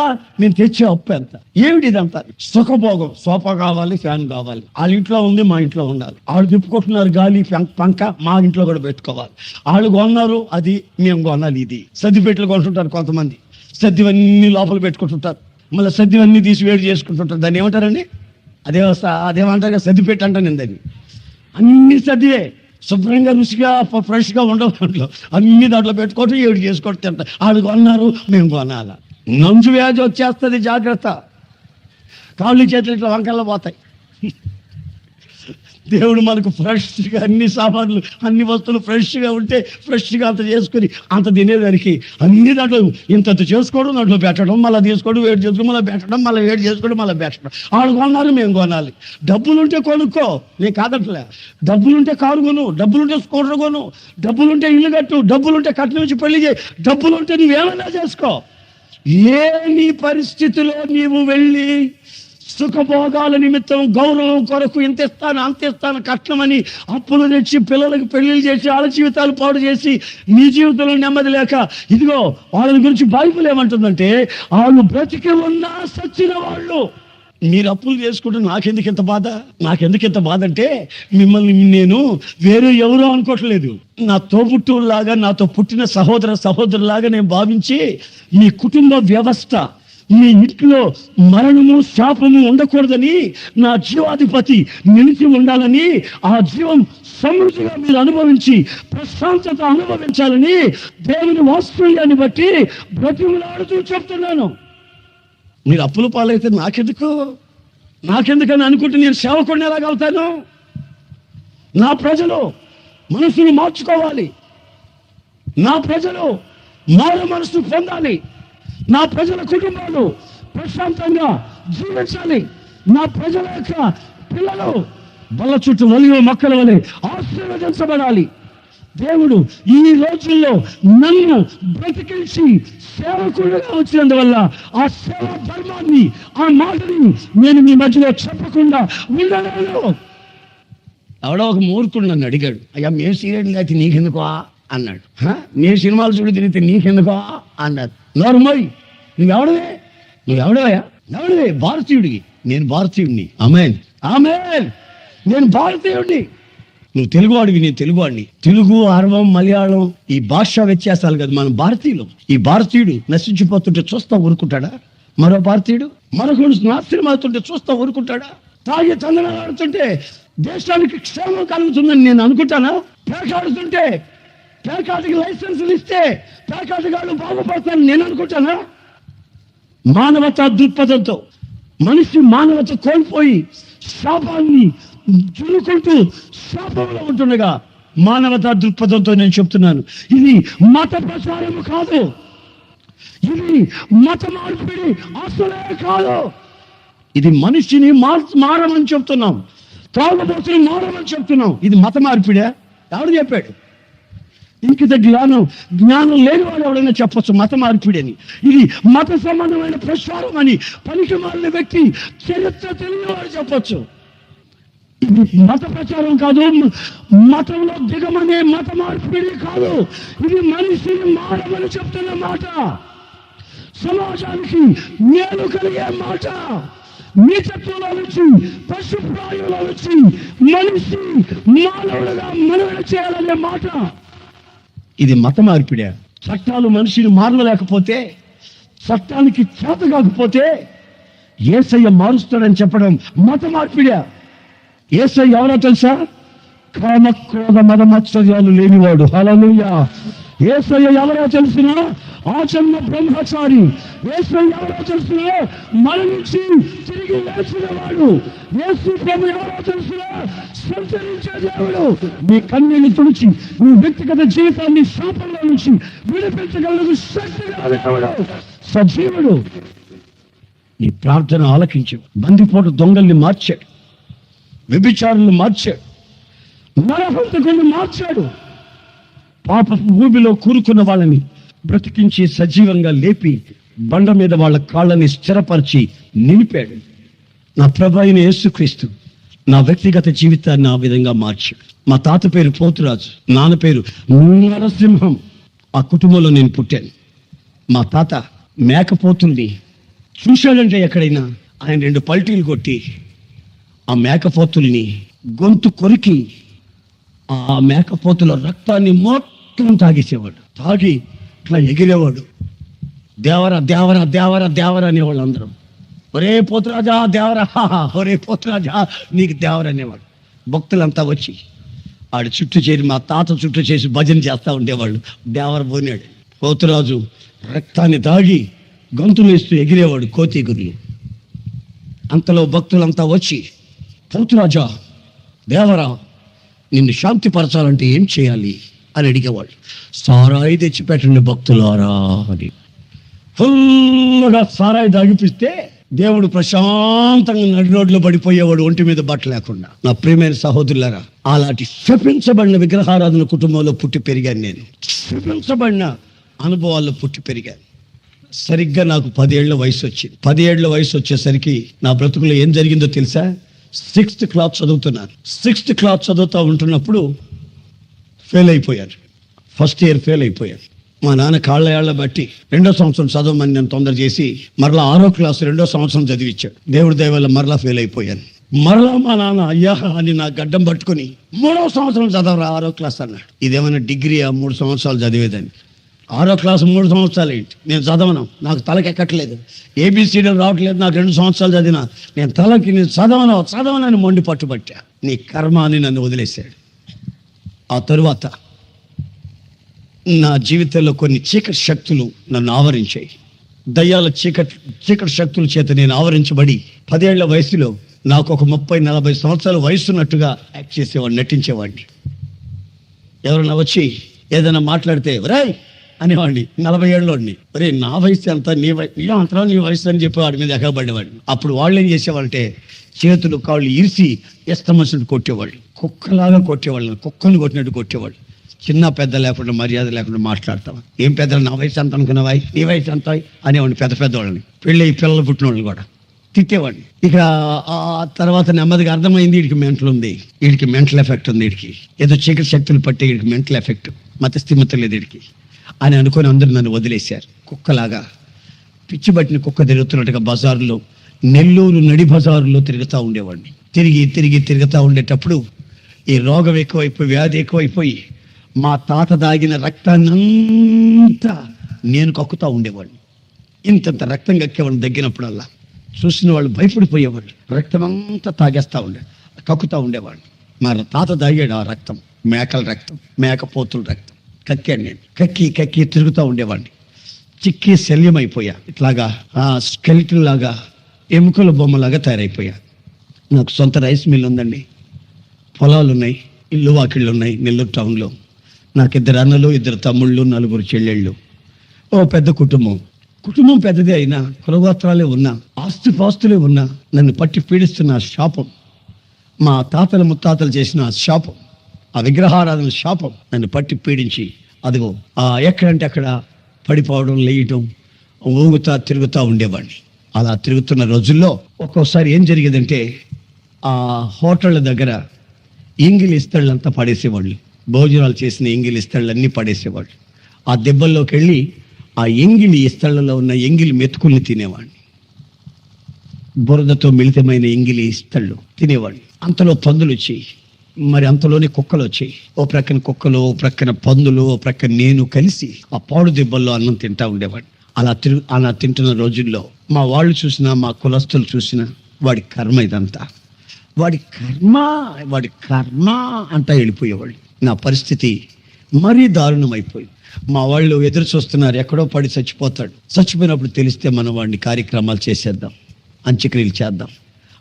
నేను తెచ్చే అప్పు ఎంత. ఏమిటి ఇదంతా? సుఖభోగం. సోఫా కావాలి, ఫ్యాన్ కావాలి, వాళ్ళ ఇంట్లో ఉంది, మా ఇంట్లో ఉండాలి. వాళ్ళు తిప్పుకుంటున్నారు గాలి పంక, మా ఇంట్లో కూడా పెట్టుకోవాలి. వాళ్ళు కొన్నారు అది, మేము కొనాలి ఇది. సర్దిపెట్లు కొంటుంటారు కొంతమంది, సర్దివన్నీ లోపల పెట్టుకుంటుంటారు, మళ్ళీ సర్దివన్నీ తీసి వేడి చేసుకుంటుంటారు. దాన్ని ఏమంటారండి? అదేమంటారు కదా, సర్దిపెట్టు అంటాను నేను దాన్ని. అన్ని సర్దివే, శుభ్రంగా రుచిగా ఫ్రెష్గా ఉండవు దాంట్లో, అన్ని దాంట్లో పెట్టుకోవటం, ఏడు చేసుకోవటం తింటారు. వాళ్ళు కొన్నారు, మేము కొనాలా. నంజు వ్యాధి వచ్చేస్తుంది, జాగ్రత్త. కాళ్ళు చేతులు ఇట్లా వంకల్లో పోతాయి. దేవుడు మనకు ఫ్రెష్గా అన్ని సామాన్లు, అన్ని వస్తువులు ఫ్రెష్గా ఉంటే ఫ్రెష్గా అంత చేసుకుని అంత తినేదానికి అన్ని దాంట్లో ఇంత చేసుకోవడం, దాంట్లో పెట్టడం, మళ్ళీ తీసుకోవడం, వేడి చేసుకోవడం, మళ్ళీ పెట్టడం, మళ్ళీ వేడి చేసుకోవడం, మళ్ళీ పెట్టడం. వాళ్ళు కొన్నారు, మేము కొనాలి. డబ్బులుంటే కొనుక్కో, నేను కాదట్లే. డబ్బులుంటే కారు కొను, డబ్బులుంటే స్కూటర్ కొను, డబ్బులుంటే ఇల్లు కట్టు, డబ్బులుంటే కట్నం నుంచి పెళ్లి చేయి, డబ్బులుంటే నువ్వేమైనా చేసుకో. లేని పరిస్థితిలో నీవు వెళ్ళి సుఖభోగాల నిమిత్తం, గౌరవం కొరకు ఇంత ఇస్తాను అంత ఇస్తాను కట్నమని అప్పులు తెచ్చి పిల్లలకు పెళ్లిళ్ళు చేసి వాళ్ళ జీవితాలు పాడు చేసి నీ జీవితంలో నెమ్మది లేక, ఇదిగో వాళ్ళ గురించి బైబిల్ ఏమంటుందంటే, వాళ్ళు బ్రతికి ఉన్నా సచ్చిన వాళ్ళు. మీరు అప్పులు చేసుకుంటే నాకెందుకు ఇంత బాధ అంటే, మిమ్మల్ని నేను వేరే ఎవరో అనుకోవట్లేదు, నా తోబుట్టులాగా, నాతో పుట్టిన సహోదరులాగా నేను భావించి, మీ కుటుంబ వ్యవస్థ, మీ ఇంట్లో మరణము శాపము ఉండకూడదని, నా జీవాధిపతి నిలిచి ఉండాలని, ఆ జీవం సమృద్ధిగా మీరు అనుభవించి ప్రశాంతత అనుభవించాలని దేవుని వాత్సల్యాన్ని బట్టి బ్రతిమలాడుతూ చెప్తున్నాను. మీరు అప్పుల పాలైతే నాకెందుకని అనుకుంటే నేను సేవకుడిని ఎలాగవుతాను? నా ప్రజలు మనసుని మార్చుకోవాలి, నా ప్రజలు మారు మనసు పొందాలి, నా ప్రజల కుటుంబాలు ప్రశాంతంగా జీవించాలి, నా ప్రజల యొక్క పిల్లలు బల్ల చుట్టూ ఒలివ మొక్కల వలె ఆశీర్వదించబడాలి. దేవుడు ఈ రోజుల్లో నన్ను బ్రతికించి సేవకుడిగా వచ్చినందువల్ల ఆ సేవా ధర్మాన్ని, ఆ మాటని నేను మీ మధ్యలో చెప్పకుండా ఉండలేను. ఎవడో ఒక మూర్ఖుడు నన్ను అడిగాడు, అయ్యా మేము సీరియల్ అయితే నీకెందుకో అన్నాడు. నేను సినిమాలు చూడి తిరిగితే నీకెందుకో అన్నాడు. నోరుమోయ్, నువ్వెవడవయ్యా? ఎవడవే? భారతీయుడికి. నేను భారతీయుడిని. ఆమేన్. నేను భారతీయుడిని. నువ్వు తెలుగువాడివి, నేను తెలుగువాడిని. తెలుగు, అరవం, మలయాళం ఈ భాషా వ్యత్యాసాలు కదా, మనం భారతీయులు. ఈ భారతీయుడు నశించిపోతుంటే చూస్తా ఊరుకుంటాడా? మరో భారతీయుడు మరొకడు నాశనం అవుతుంటే చూస్తా ఊరుకుంటాడా? తాగి తందనాడుతుంటే దేశానికి క్షేమం కలుగుతుందని నేను అనుకుంటానా? పేకాడుతుంటే, పేకాటికి లైసెన్సులు ఇస్తే పేకాటగాళ్ళు బాగుపడతానని నేను అనుకుంటానా? మానవతా దృక్పథంతో మనిషి మానవత కోల్పోయి శాపాన్ని చురుకుంటూ శాపంలో ఉంటుండగా, మానవతా దృక్పథంతో నేను చెప్తున్నాను, ఇది మత ప్రచారము కాదు, ఇది మత మార్పిడి అసలే కాదు. ఇది మనిషిని మారమని చెప్తున్నాం. తాగుబోతులు మారమని చెప్తున్నాం. ఇది మత మార్పిడా? ఎవడు చెప్పాడు? ఇంకిత జ్ఞానం లేని వాడు ఎవడైనా చెప్పొచ్చు మత మార్పిడని. ఇది మత సంబంధమైన ప్రచారం అని పనికి మారిన వ్యక్తి, చరిత్ర తెలియని వాడు చెప్పొచ్చు. ఇది మత ప్రచారం కాదు, మతంలో దిగమనే మత మార్పిడి కాదు. ఇది మనిషిని మారమని చెప్తున్న మాట, సమాజానికి మేలు కలిగే మాట. నీచత్వంలో నుంచి, పశుప్రాయంలో నుంచి మనిషి మానవుడుగా మనుగడ చేయాలనే మాట. ఇది మత మార్పిడే. చట్టాలు మనిషిని మారలేకపోతే, చట్టానికి చేత కాకపోతే యేసయ్య మారుస్తాడని చెప్పడం మత మార్పిడే. యేసయ్య ఎవరో తెలుసా? కామ క్రోధ మద మత్సర్యాలు లేనివాడు. హల్లెలూయా. యేసయ్య ఎవరో తెలిసినా ఆచరణ బ్రహ్మచారి. యేసయ్య ఎవరో తెలిసినా మరణించి తిరిగి లేచినవాడు. యేసు ప్రభు ఎవరో తెలిసినా సంచరించే దేవుడు. నీ కన్నీళ్లు తుడిచి నీ వ్యక్తిగత జీవితాన్ని శాపంలో నుంచి విడిపించగలడు శక్తి కలిగినవాడు, సజీవుడు. నీ ప్రార్థన ఆలకించు. బందిపోటు దొంగల్ని మార్చాడు, వ్యభిచారులను మార్చాడు, నరహంతకుల్ని మార్చాడు. పాప భూమిలో కూరుకున్న వాళ్ళని బ్రతికించి సజీవంగా లేపి బండ మీద వాళ్ళ కాళ్ళని స్థిరపరిచి నిలిపాడు. నా ప్రభు అయిన యేసుక్రీస్తు నా వ్యక్తిగత జీవితాన్ని ఆ విధంగా మార్చాడు. మా తాత పేరు పోతురాజు, నాన్న పేరు నరసింహం. ఆ కుటుంబంలో నేను పుట్టాను. మా తాత మేకపోతుల్ని చూశాడంటే ఎక్కడైనా ఆయన 2 పల్టీలు కొట్టి ఆ మేకపోతుల్ని గొంతు కొరికి ఆ మేకపోతుల రక్తాన్ని మొత్తం తాగేసేవాడు. తాగి ఇట్లా ఎగిరేవాడు. దేవరా దేవరా దేవరా దేవరా అనేవాళ్ళు అందరూ. ఒరే పోతురాజా దేవరా, ఒరే పోతురాజా నీకు దేవరా అనేవాడు. భక్తులంతా వచ్చి ఆడు చుట్టూ చేరి మా తాత చుట్టూ చేసి భజన చేస్తూ ఉండేవాళ్ళు. దేవర పోయినాడు. పోతురాజు రక్తాన్ని తాగి గొంతులు వేస్తూ ఎగిరేవాడు కోతి గురులు. అంతలో భక్తులంతా వచ్చి, పోతురాజా దేవరా నిన్ను శాంతిపరచాలంటే ఏం చేయాలి అని అడిగేవాళ్ళు. సారాయి తెచ్చిపెట్టండి భక్తులారా అని ఫుల్గా సారాయి తాగిపిస్తే దేవుడు ప్రశాంతంగా నడి రోడ్లో పడిపోయేవాడు, ఒంటి మీద బట్ట లేకుండా. నా ప్రియమైన సహోదరులారా, అలాంటి శపించబడిన విగ్రహారాధన కుటుంబంలో పుట్టి పెరిగాను నేను. శపించబడిన అనుభవాల్లో పుట్టి పెరిగాను. సరిగ్గా నాకు 10 ఏళ్ల వయసు వచ్చింది. 10 ఏళ్ల వయసు వచ్చేసరికి నా బ్రతుకులో ఏం జరిగిందో తెలుసా? 6th క్లాస్ చదువుతున్నాను. 6th క్లాస్ చదువుతూ ఉంటున్నప్పుడు ఫెయిల్ అయిపోయాను. ఫస్ట్ ఇయర్ ఫెయిల్ అయిపోయాను. మా నాన్న కాళ్ళ ఏళ్ల బట్టి 2వ సంవత్సరం చదవమని నేను తొందర చేసి మరలా 6వ క్లాస్ 2వ సంవత్సరం చదివించాడు. దేవుడి దయ వల్ల మరలా ఫెయిల్ అయిపోయాను. మరలా మా నాన్న అయ్యా అని నా గడ్డం పట్టుకొని 3వ సంవత్సరం చదవరా 6వ క్లాస్ అన్నాడు. ఇదేమైనా డిగ్రీ 3 సంవత్సరాలు చదివేదని. 6వ క్లాస్ 3 సంవత్సరాలు ఏంటి, నేను చదవను, నాకు తలకెక్కట్లేదు, ఏబిసిడీలు రావట్లేదు, నాకు 2 సంవత్సరాలు చదివినా నేను నేను చదవనని మొండి పట్టుబట్టా. నీ కర్మ అని నన్ను వదిలేశాడు. ఆ తరువాత నా జీవితంలో కొన్ని చీకటి శక్తులు నన్ను ఆవరించాయి. దయ్యాల చీకటి శక్తుల చేత నేను ఆవరించబడి 10 ఏళ్ల వయసులో నాకు ఒక 30-40 సంవత్సరాల వయసున్నట్టుగా యాక్ట్ చేసేవాడిని, నటించేవాడిని. ఎవరన్నా వచ్చి ఏదైనా మాట్లాడితే రాయ్ అనేవాడిని. 40 ఏళ్ళలోని ఒరే నా వయసు ఎంత, నీ వయసు అంతలో నీ వయసు అని చెప్పి వాడి మీద ఎగబడేవాడిని. అప్పుడు వాళ్ళు ఏం చేసేవాళ్ళంటే చేతులు కాళ్ళు ఇరిసి ఎస్తమసుడు కొట్టేవాళ్ళు, కుక్కలాగా కొట్టేవాళ్ళు, కుక్కను కొట్టినట్టు కొట్టేవాళ్ళు. చిన్న పెద్ద లేకుండా మర్యాద లేకుండా మాట్లాడతాం. ఏం పెద్ద నా వయసు ఎంత అనుకున్నావా, నీ వయసు ఎంత అనేవాడిని. పెద్దవాళ్ళని పిల్లలు పుట్టిన వాళ్ళు కూడా తిట్టేవాడిని. ఇక ఆ తర్వాత నెమ్మదిగా అర్థమైంది వీడికి మెంటల్ ఉంది, వీడికి మెంటల్ ఎఫెక్ట్ ఉంది, వీడికి ఏదో చీకటి శక్తులు పట్టే వీడికి మెంటల్ ఎఫెక్ట్, మతస్థిమిత లేదు వీడికి అని అనుకుని అందరూ నన్ను వదిలేశారు. కుక్కలాగా పిచ్చి పట్టిన కుక్క తిరుగుతున్నట్టుగా బజారులో, నెల్లూరు నడి బజారులో తిరుగుతూ ఉండేవాడిని. తిరుగుతూ ఉండేటప్పుడు ఈ రోగం ఎక్కువైపోయి, వ్యాధి ఎక్కువైపోయి మా తాత దాగిన రక్తాన్నంతా నేను కక్కుతూ ఉండేవాడిని. ఇంతంత రక్తం కక్కేవాడిని. దగ్గినప్పుడల్లా చూసిన వాళ్ళు భయపడిపోయేవాళ్ళు. రక్తం అంతా తాగేస్తూ కక్కుతూ ఉండేవాడిని. మా తాత దాగాడు ఆ రక్తం, మేకల రక్తం, మేకపోతుల రక్తం కక్కాను నేను. కక్కి తిరుగుతూ ఉండేవాడిని. చిక్కి శల్యమైపోయా. ఇట్లాగా స్కెలిటన్ లాగా, ఎముకల బొమ్మలాగా తయారైపోయా. నాకు సొంత రైస్ మిల్ ఉందండి, పొలాలు ఉన్నాయి, ఇల్లు వాకిళ్ళు ఉన్నాయి నెల్లూరు టౌన్లో. నాకు 2 అన్నలు, 2 తమ్ముళ్ళు, 4 చెల్లెళ్ళు. ఓ పెద్ద కుటుంబం పెద్దదే అయినా, కులగోత్రాలే ఉన్నా, ఆస్తిపాస్తులే ఉన్నా, నన్ను పట్టి పీడిస్తున్న శాపం మా తాతల ముత్తాతలు చేసిన శాపం, ఆ విగ్రహారాధన శాపం నన్ను పట్టి పీడించి అదిగో ఎక్కడంటే అక్కడ పడిపోవడం, లేయటం, ఊగుతా తిరుగుతూ ఉండేవాడిని. అలా తిరుగుతున్న రోజుల్లో ఒక్కోసారి ఏం జరిగేదంటే ఆ హోటళ్ళ దగ్గర ఎంగిలి ఇస్తళ్ళంతా పడేసేవాళ్ళు. భోజనాలు చేసిన ఎంగిలి ఇస్తళ్ళన్నీ పడేసేవాళ్ళు. ఆ దెబ్బల్లోకి వెళ్ళి ఆ ఎంగిలి ఇస్తళ్ళలో ఉన్న ఎంగిలి మెతుకుల్ని తినేవాడిని. బురదతో మిళితమైన ఎంగిలి ఇస్తళ్ళు తినేవాడిని. అంతలో పందులు వచ్చాయి, మరి అంతలోనే కుక్కలు వచ్చాయి. ఓ ప్రక్కన కుక్కలు, ఓ ప్రక్కన పందులు, ఓ ప్రక్కన నేను కలిసి ఆ పాడు దెబ్బల్లో అన్నం తింటా ఉండేవాడిని. అలా తింటున్న రోజుల్లో మా వాళ్ళు చూసినా, మా కులస్తులు చూసినా వాడి కర్మ ఇదంతా, వాడి కర్మ అంతా వెళ్ళిపోయేవాళ్ళు. నా పరిస్థితి మరీ దారుణం అయిపోయింది. మా వాళ్ళు ఎదురు చూస్తున్నారు, ఎక్కడో పడి చచ్చిపోతాడు, చచ్చిపోయినప్పుడు తెలిస్తే మనం వాడిని కార్యక్రమాలు చేసేద్దాం, అంత్యక్రియలు చేద్దాం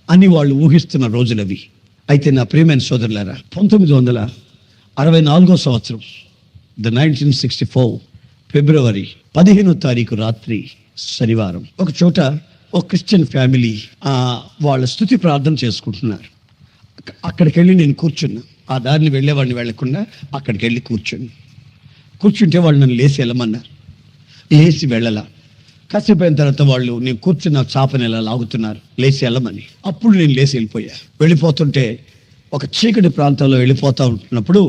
అని వాళ్ళు ఊహిస్తున్న రోజులవి. అయితే నా ప్రియమైన సోదరులారా, 1964 సంవత్సరం 1964 ఫిబ్రవరి 15వ తారీఖు రాత్రి శనివారం ఒక చోట ఒక క్రిస్టియన్ ఫ్యామిలీ వాళ్ళ స్తుతి ప్రార్థన చేసుకుంటున్నారు. అక్కడికి వెళ్ళి నేను కూర్చున్నా. ఆ దారిని వెళ్ళేవాడిని వెళ్ళకుండా అక్కడికి వెళ్ళి కూర్చుంటే వాళ్ళు నన్ను లేచి వెళ్ళమన్నారు. లేచి వెళ్ళలా. కాసేపోయిన తర్వాత వాళ్ళు నేను కూర్చున్న చాపని ఎలా లాగుతున్నారు, లేచి వెళ్ళమని. అప్పుడు నేను లేచి వెళ్ళిపోతుంటే ఒక చీకటి ప్రాంతంలో వెళ్ళిపోతూ ఉంటున్నప్పుడు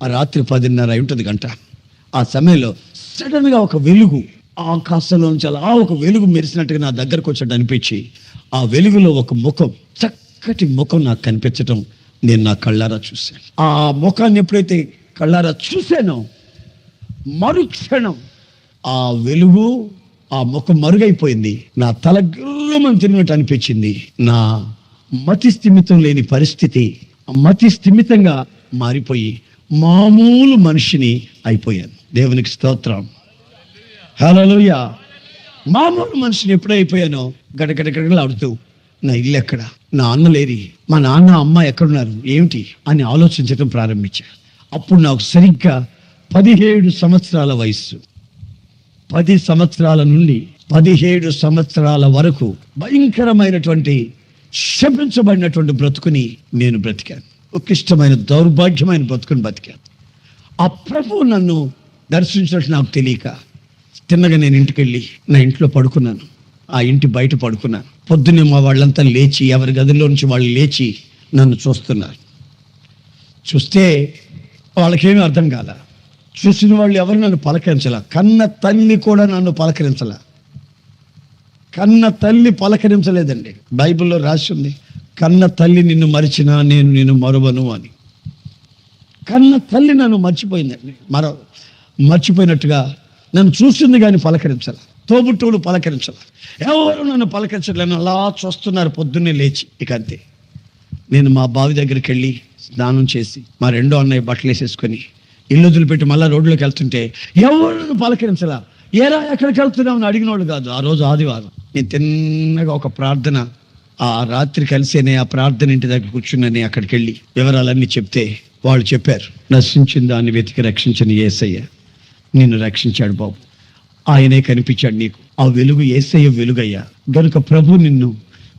ఆ రాత్రి 10:30 అయి ఉంటుంది గంట. ఆ సమయంలో సడన్గా ఒక వెలుగు ఆకాశంలో నుంచి అలా ఒక వెలుగు మెరిసినట్టుగా నా దగ్గరకు వచ్చాడు అనిపించి, ఆ వెలుగులో ఒక ముఖం, చక్కటి ముఖం నాకు కనిపించడం నేను నా కళ్ళారా చూశాను. ఆ ముఖాన్ని ఎప్పుడైతే కళ్ళారా చూశానో మరుక్షణం ఆ వెలుగు, ఆ ముఖం మరుగైపోయింది. నా తల గిర్రమని తిరిగినట్టు అనిపించింది. నా మతి స్థిమితం లేని పరిస్థితి మతి స్థిమితంగా మారిపోయి మామూలు మనిషిని అయిపోయాను. దేవునికి స్తోత్రం, హల్లెలూయా. మామూలు మనిషిని ఎప్పుడైపోయానో గడగడగడలాడుతూ నా ఇల్లు ఎక్కడ, నా అన్న లేరి, మా నాన్న అమ్మ ఎక్కడున్నారు, ఏమిటి అని ఆలోచించడం ప్రారంభించా. అప్పుడు నాకు సరిగ్గా 17 సంవత్సరాల వయస్సు. 10 సంవత్సరాల నుండి 17 సంవత్సరాల వరకు భయంకరమైనటువంటి శపించబడినటువంటి బ్రతుకుని నేను బ్రతికాను. ఒక ఇష్టమైన దౌర్భాగ్యమైన బ్రతుకుని బతికాను. ఆ ప్రభువు నన్ను దర్శించినట్టు నాకు తెలియక తిన్నగా నేను ఇంటికి వెళ్ళి నా ఇంట్లో పడుకున్నాను. ఆ ఇంటి బయట పడుకున్నాను. పొద్దున్నే మా వాళ్ళంతా లేచి, ఎవరి గదిలో నుంచి వాళ్ళు లేచి నన్ను చూస్తున్నారు. చూస్తే వాళ్ళకేమీ అర్థం కాల. చూసిన వాళ్ళు ఎవరు నన్ను పలకరించలా. కన్న తల్లి కూడా నన్ను పలకరించలా. కన్న తల్లి పలకరించలేదండి. బైబిల్లో రాసి ఉంది, కన్న తల్లి నిన్ను మరిచినా నేను నిన్ను మరువను అని. కన్న తల్లి నన్ను మర్చిపోయిందండి. మర్చిపోయినట్టుగా నన్ను చూస్తుంది కానీ పలకరించాల. తోబుట్టువులు పలకరించాల. ఎవరు నన్ను పలకరించలేదు. అలా చూస్తున్నారు పొద్దున్నే లేచి. ఇక అంతే. నేను మా బావి దగ్గరికి వెళ్ళి స్నానం చేసి మా రెండో అన్నయ్య బట్టలు వేసేసుకొని ఇల్లు వదిలిపెట్టి మళ్ళీ రోడ్లోకి వెళ్తుంటే ఎవరు పలకరించలా. ఏరా ఎక్కడికి వెళ్తున్నావు అని అడిగిన వాళ్ళు కాదు. ఆ రోజు ఆదివారం. నేను తిన్నగా ఒక ప్రార్థన, ఆ రాత్రి కలిసేనే ఆ ప్రార్థన ఇంటి దగ్గర కూర్చున్నని అక్కడికి వెళ్ళి వివరాలన్నీ చెప్తే వాళ్ళు చెప్పారు, నశించిన దాన్ని వెతికి రక్షించిన యేసయ్య నిన్ను రక్షించాడు బాబు, ఆయనే కనిపించాడు నీకు. ఆ వెలుగు యేసయ్య వెలుగయ్యా. గనుక ప్రభు నిన్ను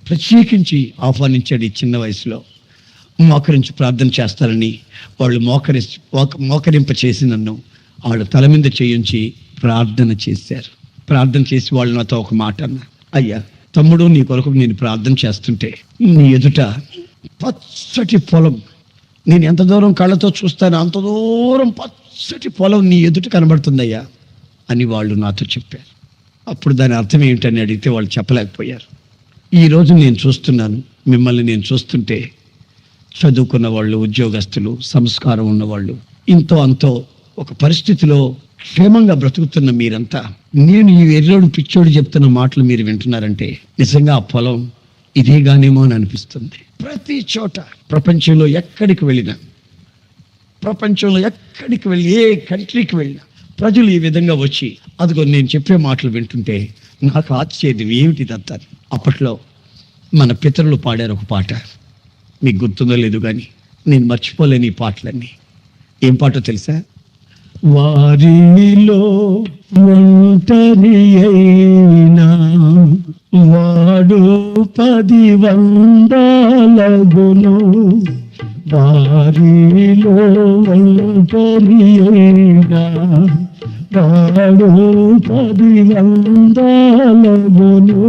ప్రత్యేకించి ఆహ్వానించాడు. ఈ చిన్న వయసులో మోకరించి ప్రార్థన చేస్తారని వాళ్ళు మోకరింప చేసి నన్ను వాళ్ళ తల మీద చేయించి ప్రార్థన చేశారు. ప్రార్థన చేసి వాళ్ళు నాతో ఒక మాట అన్నారు, అయ్యా తమ్ముడు, నీ కొరకు నేను ప్రార్థన చేస్తుంటే నీ ఎదుట పచ్చటి పొలం, నేను ఎంత దూరం కళ్ళతో చూస్తానో అంత దూరం పచ్చటి పొలం నీ ఎదుట కనబడుతుందయ్యా అని వాళ్ళు నాతో చెప్పారు. అప్పుడు దాని అర్థం ఏమిటని అడిగితే వాళ్ళు చెప్పలేకపోయారు. ఈరోజు నేను చూస్తున్నాను, మిమ్మల్ని నేను చూస్తుంటే చదువుకున్న వాళ్ళు, ఉద్యోగస్తులు, సంస్కారం ఉన్నవాళ్ళు, ఇంతో అంతో ఒక పరిస్థితిలో క్షేమంగా బ్రతుకుతున్న మీరంతా నేను ఈ ఎర్రోడు పిచ్చోడు చెప్తున్న మాటలు మీరు వింటున్నారంటే నిజంగా ఆ పొలం ఇదేగానేమో అని అనిపిస్తుంది. ప్రతి చోట ప్రపంచంలో ఎక్కడికి వెళ్ళినా, ఏ కంట్రీకి వెళ్ళినా ప్రజలు ఈ విధంగా వచ్చి అదిగో నేను చెప్పే మాటలు వింటుంటే నాకు ఆశ్చర్యం, ఏమిటిదంతా. అప్పట్లో మన పితరులు పాడారు ఒక పాట, మీకు గుర్తుందో లేదు కానీ నేను మర్చిపోలేని ఈ పాటలన్నీ. ఏం పాటో తెలుసా? వారిలో ఒంటరి అయినా వాడు 10 వందలగును, దారిలో ఒంటరియైనా వాడు 10 వందలమును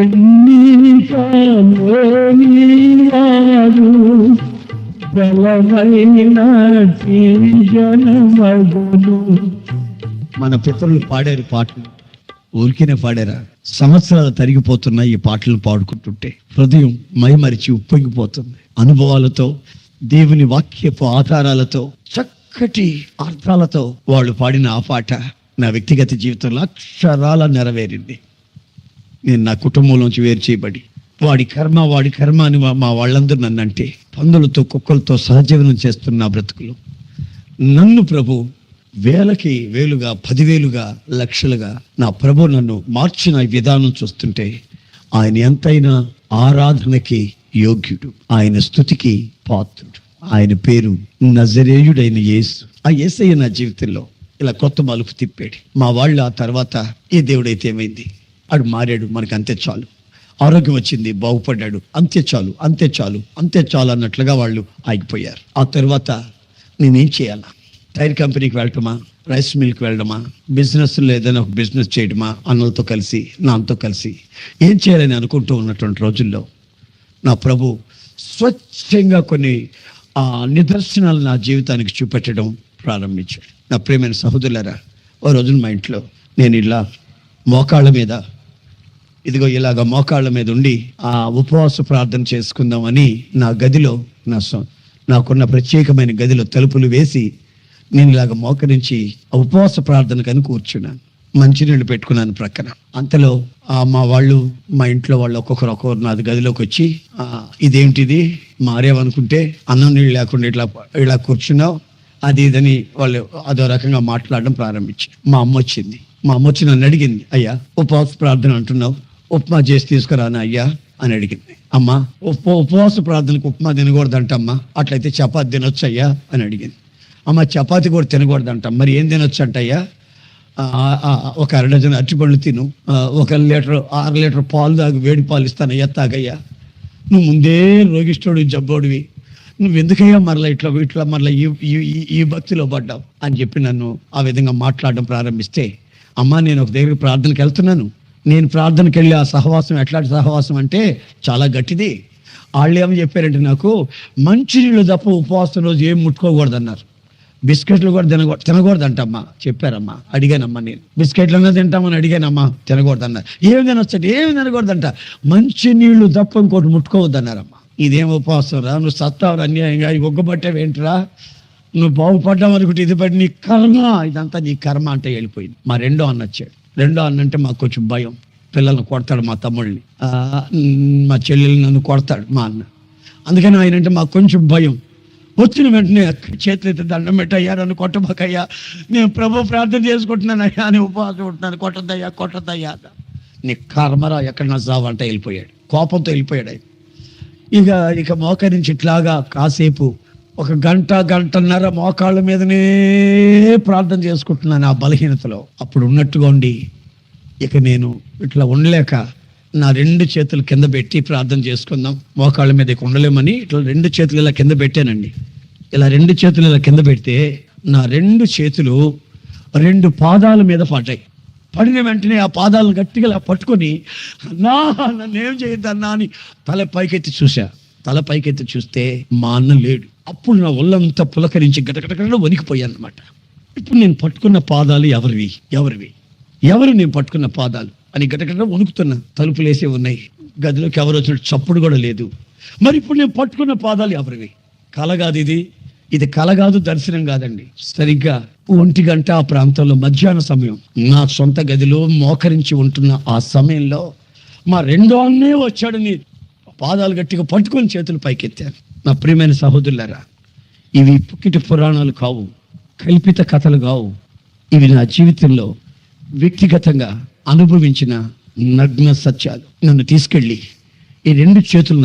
ఎన్నికలోనివాడు బలమైన జనమగును. మన పితరులు పాడారు పాటలు, ఊరికినే పాడారా? సంవత్సరాలు తరిగిపోతున్న ఈ పాటలు పాడుకుంటుంటే హృదయం మైమరిచి ఉప్పొంగిపోతుంది. అనుభవాలతో, దేవుని వాక్యపు ఆధారాలతో, చక్కటి అర్థాలతో వాళ్ళు పాడిన ఆ పాట నా వ్యక్తిగత జీవితంలో అక్షరాల నెరవేరింది. నేను నా కుటుంబంలోంచి వేరు చేయబడి వాడి కర్మ అని మా వాళ్ళందరూ నన్ను అంటే, పందులతో కుక్కలతో సహజీవనం చేస్తున్న నా బ్రతుకులు నన్ను ప్రభు వేలకి వేలుగా, 10,000గా, లక్షలుగా నా ప్రభు నన్ను మార్చిన విధానం చూస్తుంటే ఆయన ఎంతైనా ఆరాధనకి యోగ్యుడు, ఆయన స్తుతికి పాత్రుడు. ఆయన పేరు నజరేయుడైన యేసు. ఆ యేసయ్య నా జీవితంలో ఇలా కొత్త మలుపు తిప్పాడు. మా వాళ్ళు ఆ తర్వాత ఏ దేవుడైతే ఏమైంది, ఆడు మారాడు, మనకు అంతే చాలు. ఆరోగ్యం వచ్చింది, బాగుపడ్డాడు, అంతే చాలు, అంతే చాలు, అంతే చాలు అన్నట్లుగా వాళ్ళు ఆగిపోయారు. ఆ తర్వాత నేనేం చేయాలా? టైర్ కంపెనీకి వెళ్ళటమా, రైస్ మిల్కి వెళ్ళడమా, బిజినెస్లో ఏదైనా ఒక బిజినెస్ చేయడమా, అన్నలతో కలిసి, నాన్నతో కలిసి ఏం చేయాలని అనుకుంటూ ఉన్నటువంటి రోజుల్లో నా ప్రభు స్వచ్ఛంగా కొన్ని నిదర్శనాలు నా జీవితానికి చూపెట్టడం ప్రారంభించాడు. నా ప్రియమైన సహోదరులారా, ఓ రోజున మా ఇంట్లో నేను ఇలా మోకాళ్ళ మీద, ఇదిగో ఇలాగ మోకాళ్ళ మీద ఉండి ఆ ఉపవాస ప్రార్థన చేసుకుందామని నా గదిలో, నాకున్న ప్రత్యేకమైన గదిలో తలుపులు వేసి నేను ఇలాగ మోకరించి ఉపవాస ప్రార్థనకని కూర్చున్నాను. మంచినీళ్ళు పెట్టుకున్నాను ప్రక్కన. అంతలో మా వాళ్ళు, మా ఇంట్లో వాళ్ళు ఒక్కొక్కరు నాది గదిలోకి వచ్చి, ఇదేంటిది మారేవనుకుంటే అన్నం నీళ్ళు లేకుండా ఇలా కూర్చున్నావు, అది ఇదని వాళ్ళు అదో రకంగా మాట్లాడడం ప్రారంభించారు. మా అమ్మ వచ్చింది. మా అమ్మ వచ్చి నన్ను అడిగింది, అయ్యా ఉపవాస ప్రార్థన అంటున్నావు, ఉప్మా చేసి తీసుకురానా అయ్యా అని అడిగింది. అమ్మ, ఉపవాస ప్రార్థనకు ఉప్మా తినకూడదంటమ్మా, అట్లయితే చపాతి తినొచ్చు అయ్యా అని అడిగింది. అమ్మ, చపాతి కూడా తినకూడదంట, మరి ఏం తినొచ్చు అంటయ్యా? ఒక 1 డజన్ అరటిపళ్ళు తిను, 1 లీటర్ 6 లీటర్ పాలు తాగు, వేడి పాలు ఇస్తానయ్యా, తాగయ్యా. నువ్వు ముందే రోగిష్ఠుడు, జబ్బోడివి, నువ్వు ఎందుకయ్యా మరలా ఇట్లా మరలా ఈ భక్తిలో పడ్డావు అని చెప్పి నన్ను ఆ విధంగా మాట్లాడడం ప్రారంభిస్తే, అమ్మ నేను ఒక దగ్గరికి ప్రార్థనకి వెళ్తున్నాను, నేను ప్రార్థనకి వెళ్ళి ఆ సహవాసం ఎట్లాంటి సహవాసం అంటే చాలా గట్టిది. వాళ్ళు ఏమని చెప్పారంటే, నాకు మంచినీళ్ళు తప్ప ఉపవాసం రోజు ఏం ముట్టుకోకూడదు అన్నారు. బిస్కెట్లు కూడా తినకూడదంటమ్మా చెప్పారమ్మా. అడిగానమ్మా, నేను బిస్కెట్లన్నా తింటామని అడిగానమ్మా, తినకూడదన్నారు. ఏమి తినొచ్చంటే ఏమి తినకూడదంట, మంచినీళ్ళు తప్ప ఇంకోటి ముట్టుకోవద్దన్నారమ్మా. ఇదేం ఉపవాసం రా, నువ్వు సత్తావు అన్యాయంగా, ఒగ్గబట్టేవేంటిరా, నువ్వు బాగుపడ్డావు అనుకుంటే ఇది బట్టి నీ కర్మ, ఇదంతా నీ కర్మ అంటే వెళ్ళిపోయింది. మా రెండో అన్న వచ్చాడు. రెండో అన్న అంటే మాకు కొంచెం భయం, పిల్లల్ని కొడతాడు, మా తమ్ముళ్ళని, మా చెల్లెల్ని నన్ను కొడతాడు మా అన్న. అందుకని ఆయన అంటే మాకు కొంచెం భయం. వచ్చిన వెంటనే చేతులైతే దండం పెట్టయ్యా, నన్ను కొట్టబాకయ్యా, నేను ప్రభు ప్రార్థన చేసుకుంటున్నాను అయ్యా, నేను ఉపవాసం ఉంటున్నాను, కొట్టద్దయ్యా. నీ కర్మరా, ఎక్కడ నా సావు అంటే వెళ్ళిపోయాడు, కోపంతో వెళ్ళిపోయాడు ఆయన. ఇక మోకరించి ఇట్లాగా కాసేపు 1 గంట, 1.5 మోకాళ్ళ మీదనే ప్రార్థన చేసుకుంటున్నాను ఆ బలహీనతలో. అప్పుడు ఉన్నట్టుగా ఉండి ఇక నేను ఇట్లా ఉండలేక నా 2 చేతులు కింద పెట్టి ప్రార్థన చేసుకుందాం, మోకాళ్ళ మీద ఇక ఉండలేమని ఇట్లా 2 చేతులు ఇలా కింద పెట్టానండి. ఇలా 2 చేతులు ఇలా కింద పెడితే నా 2 చేతులు 2 పాదాల మీద పడ్డాయి. పడిన వెంటనే ఆ పాదాలను గట్టిగా ఇలా పట్టుకొని, నన్నేం చేయొద్దన్నా అని తల పైకెత్తి చూస్తే మా అన్న లేడు. అప్పుడు నా ఒళ్ళంతా పులకరించి గటగటగట వణికిపోయాను అనమాట. ఇప్పుడు నేను పట్టుకున్న పాదాలు ఎవరు నేను పట్టుకున్న పాదాలు అని గటగట వణుకుతున్నా. తలుపులు వేసే ఉన్నాయి, గదిలోకి ఎవరు వచ్చినట్టు చప్పుడు కూడా లేదు. మరి ఇప్పుడు నేను పట్టుకున్న పాదాలు ఎవరివి? కల కాదు ఇది కల కాదు, దర్శనం కాదండి. సరిగ్గా 1 గంట ఆ ప్రాంతంలో మధ్యాహ్న సమయం నా సొంత గదిలో మోకరించి ఉంటున్న ఆ సమయంలో మా రెండో అన్నే వచ్చాడని పాదాలు గట్టిగా పట్టుకొని చేతులు పైకెత్తాను. నా ప్రియమైన సహోదరులారా, ఇవి పుక్కిటి పురాణాలు కావు, కల్పిత కథలు కావు. ఇవి నా జీవితంలో వ్యక్తిగతంగా అనుభవించిన నగ్న సత్యాలు. నన్ను తీసుకెళ్ళి ఈ 2 చేతులు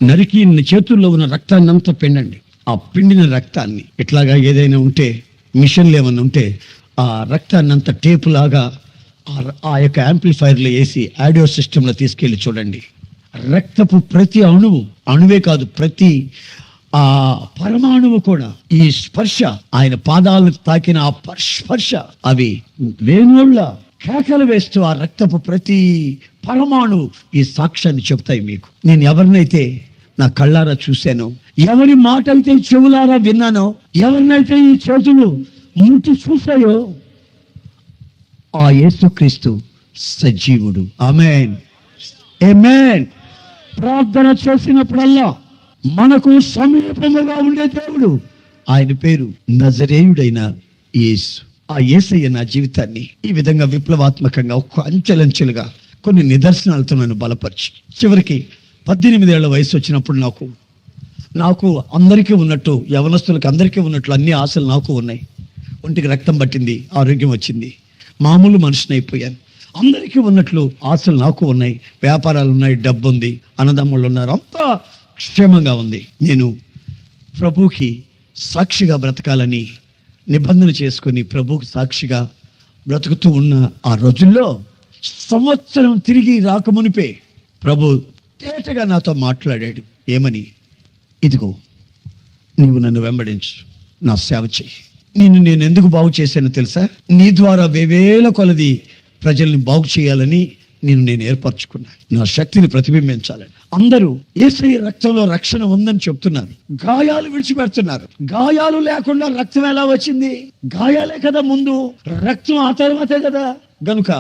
నరికి చేతుల్లో ఉన్న రక్తాన్ని అంతా పిండండి. ఆ పిండిన రక్తాన్ని ఇట్లాగా ఏదైనా ఉంటే, మిషన్లు ఏమన్నా ఉంటే, ఆ రక్తాన్ని అంతా టేపు లాగా ఆ యొక్క యాంప్లిఫైర్లో వేసి ఆడియో సిస్టంలో తీసుకెళ్ళి చూడండి. రక్తపు ప్రతి అణువు అణువే కాదు, ప్రతి ఆ పరమాణువు కూడా ఈ స్పర్శ, ఆయన పాదాలను తాకిన ఆ స్పర్శ, అవి వేణువుళ్ళ కేకలు వేస్తూ ఆ రక్తపు ప్రతి పరమాణువు ఈ సాక్ష్యాన్ని చెప్తాయి మీకు. నేను ఎవరినైతే నా కళ్ళారా చూశానో, ఎవరి మాట అయితే చెవులారా విన్నానో, ఎవరినైతే ఈ చేతులు ముట్టి చూశాయో, ఆ యేసుక్రీస్తు సజీవుడు. ఆమేన్, ఆమేన్. ప్రార్థన చేసినప్పుడల్లా మనకు సమీపముగా ఉండే దేవుడు, ఆయన పేరు నజరేయుడైన యేసు. ఆ యేసయ్య నా జీవితాన్ని ఈ విధంగా విప్లవాత్మకంగా ఒక్క అంచెలంచెలుగా కొన్ని నిదర్శనాలతో నన్ను బలపరిచి, చివరికి 18 ఏళ్ల వయసు వచ్చినప్పుడు నాకు అందరికీ ఉన్నట్టు, యవనస్తులకు అందరికీ ఉన్నట్లు అన్ని ఆశలు నాకు ఉన్నాయి. ఒంటికి రక్తం పట్టింది, ఆరోగ్యం వచ్చింది, మామూలు మనిషిని అయిపోయాను. అందరికీ ఉన్నట్లు ఆశలు నాకు ఉన్నాయి, వ్యాపారాలు ఉన్నాయి, డబ్బు ఉంది, అన్నదమ్ముళ్ళు ఉన్నారు, అంతా క్షేమంగా ఉంది. నేను ప్రభువుకి సాక్షిగా బ్రతకాలని నిబంధన చేసుకుని ప్రభువుకి సాక్షిగా బ్రతుకుతూ ఉన్న ఆ రోజుల్లో సంవత్సరం తిరిగి రాకమునిపే ప్రభు తేటగా నాతో మాట్లాడాడు. ఏమని? ఇదిగో, నీవు నన్ను వెంబడించు, నా సేవ చేయి. నేను ఎందుకు బాగు చేశానో తెలుసా? నీ ద్వారా వేవేల కొలది ప్రజల్ని బాగు చేయాలని నేను ఏర్పరచుకున్నాను. నా శక్తిని ప్రతిబింబించాలని. అందరూ యేసయ్య రక్తంలో రక్షణ ఉందని చెప్తున్నారు, గాయాలు విడిచిపెడుతున్నారు. గాయాలు లేకుండా రక్తం ఎలా వచ్చింది? గాయాలే కదా ముందు, రక్తం ఆ తర్వాతే కదా. గనుక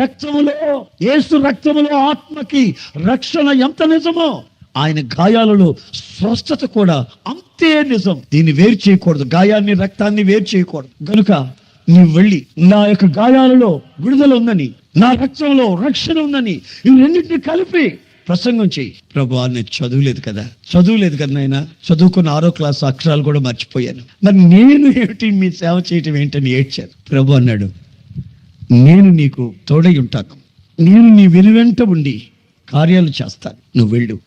రక్తములో, యేసు రక్తములో ఆత్మకి రక్షణ ఎంత నిజమో, ఆయన గాయాలలో స్వస్థత కూడా అంతే నిజం. దీన్ని వేరు చేయకూడదు, గాయాన్ని రక్తాన్ని వేరు చేయకూడదు. గనుక నీవు వెళ్ళి నా యొక్క గాయాలలో విడుదల ఉందని, నా రక్తంలో రక్షణ ఉందని, ఇవి రెండింటిని కలిపి ప్రసంగం చెయ్యి. ప్రభు, నేను చదువులేదు కదా నాయన, చదువుకున్న 6వ క్లాస్ అక్షరాలు కూడా మర్చిపోయాను, మరి నేను ఏమిటి మీ సేవ చేయటం ఏంటని ఏడ్చాను. ప్రభు అన్నాడు, నేను నీకు తోడై ఉంటాను, నేను నీ వెనువెంట ఉండి కార్యాలు చేస్తాను, నువ్వు వెళ్ళు.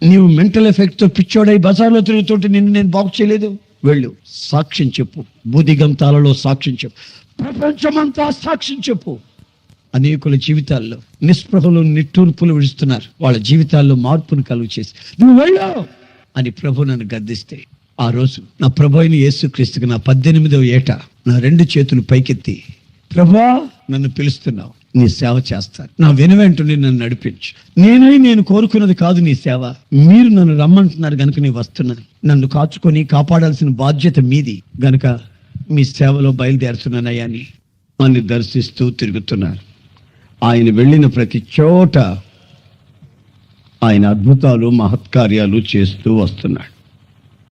నీవు మెంటల్ ఎఫెక్ట్తో పిచ్చోడై బజార్లో తిరుగుతుంటే నేను బాగు చేయలేదు, వెళ్ళు, సాక్ష్యం చెప్పు, బూదిగంతాలలో సాక్ష్యం చెప్పు, ప్రపంచమంతా సాక్ష్యం చెప్పు. అనేకుల జీవితాల్లో నిస్పృహలు, నిట్టూర్పులు విడుస్తున్నారు, వాళ్ళ జీవితాల్లో మార్పును కలుగు చేసి నువ్వు వెళ్ళావు అని ప్రభు నన్ను గద్దిస్తే, ఆ రోజు నా ప్రభు అయిన యేసుక్రీస్తుకి నా 18వ ఏట నా 2 చేతులు పైకెత్తి, ప్రభువా, నన్ను పిలుస్తున్నావు, నీ సేవ చేస్తాను, నా వెనువెంటనే నన్ను నడిపించు. నేను కోరుకున్నది కాదు నీ సేవ, మీరు నన్ను రమ్మంటున్నారు గనుక నేను వస్తున్నాను. నన్ను కాచుకొని కాపాడాల్సిన బాధ్యత మీది గనుక మీ సేవలో బయలుదేరుతున్నానయ్యా అని నన్ను దర్శిస్తూ తిరుగుతున్నారు. ఆయన వెళ్ళిన ప్రతి చోట ఆయన అద్భుతాలు, మహత్కార్యాలు చేస్తూ వస్తున్నాడు.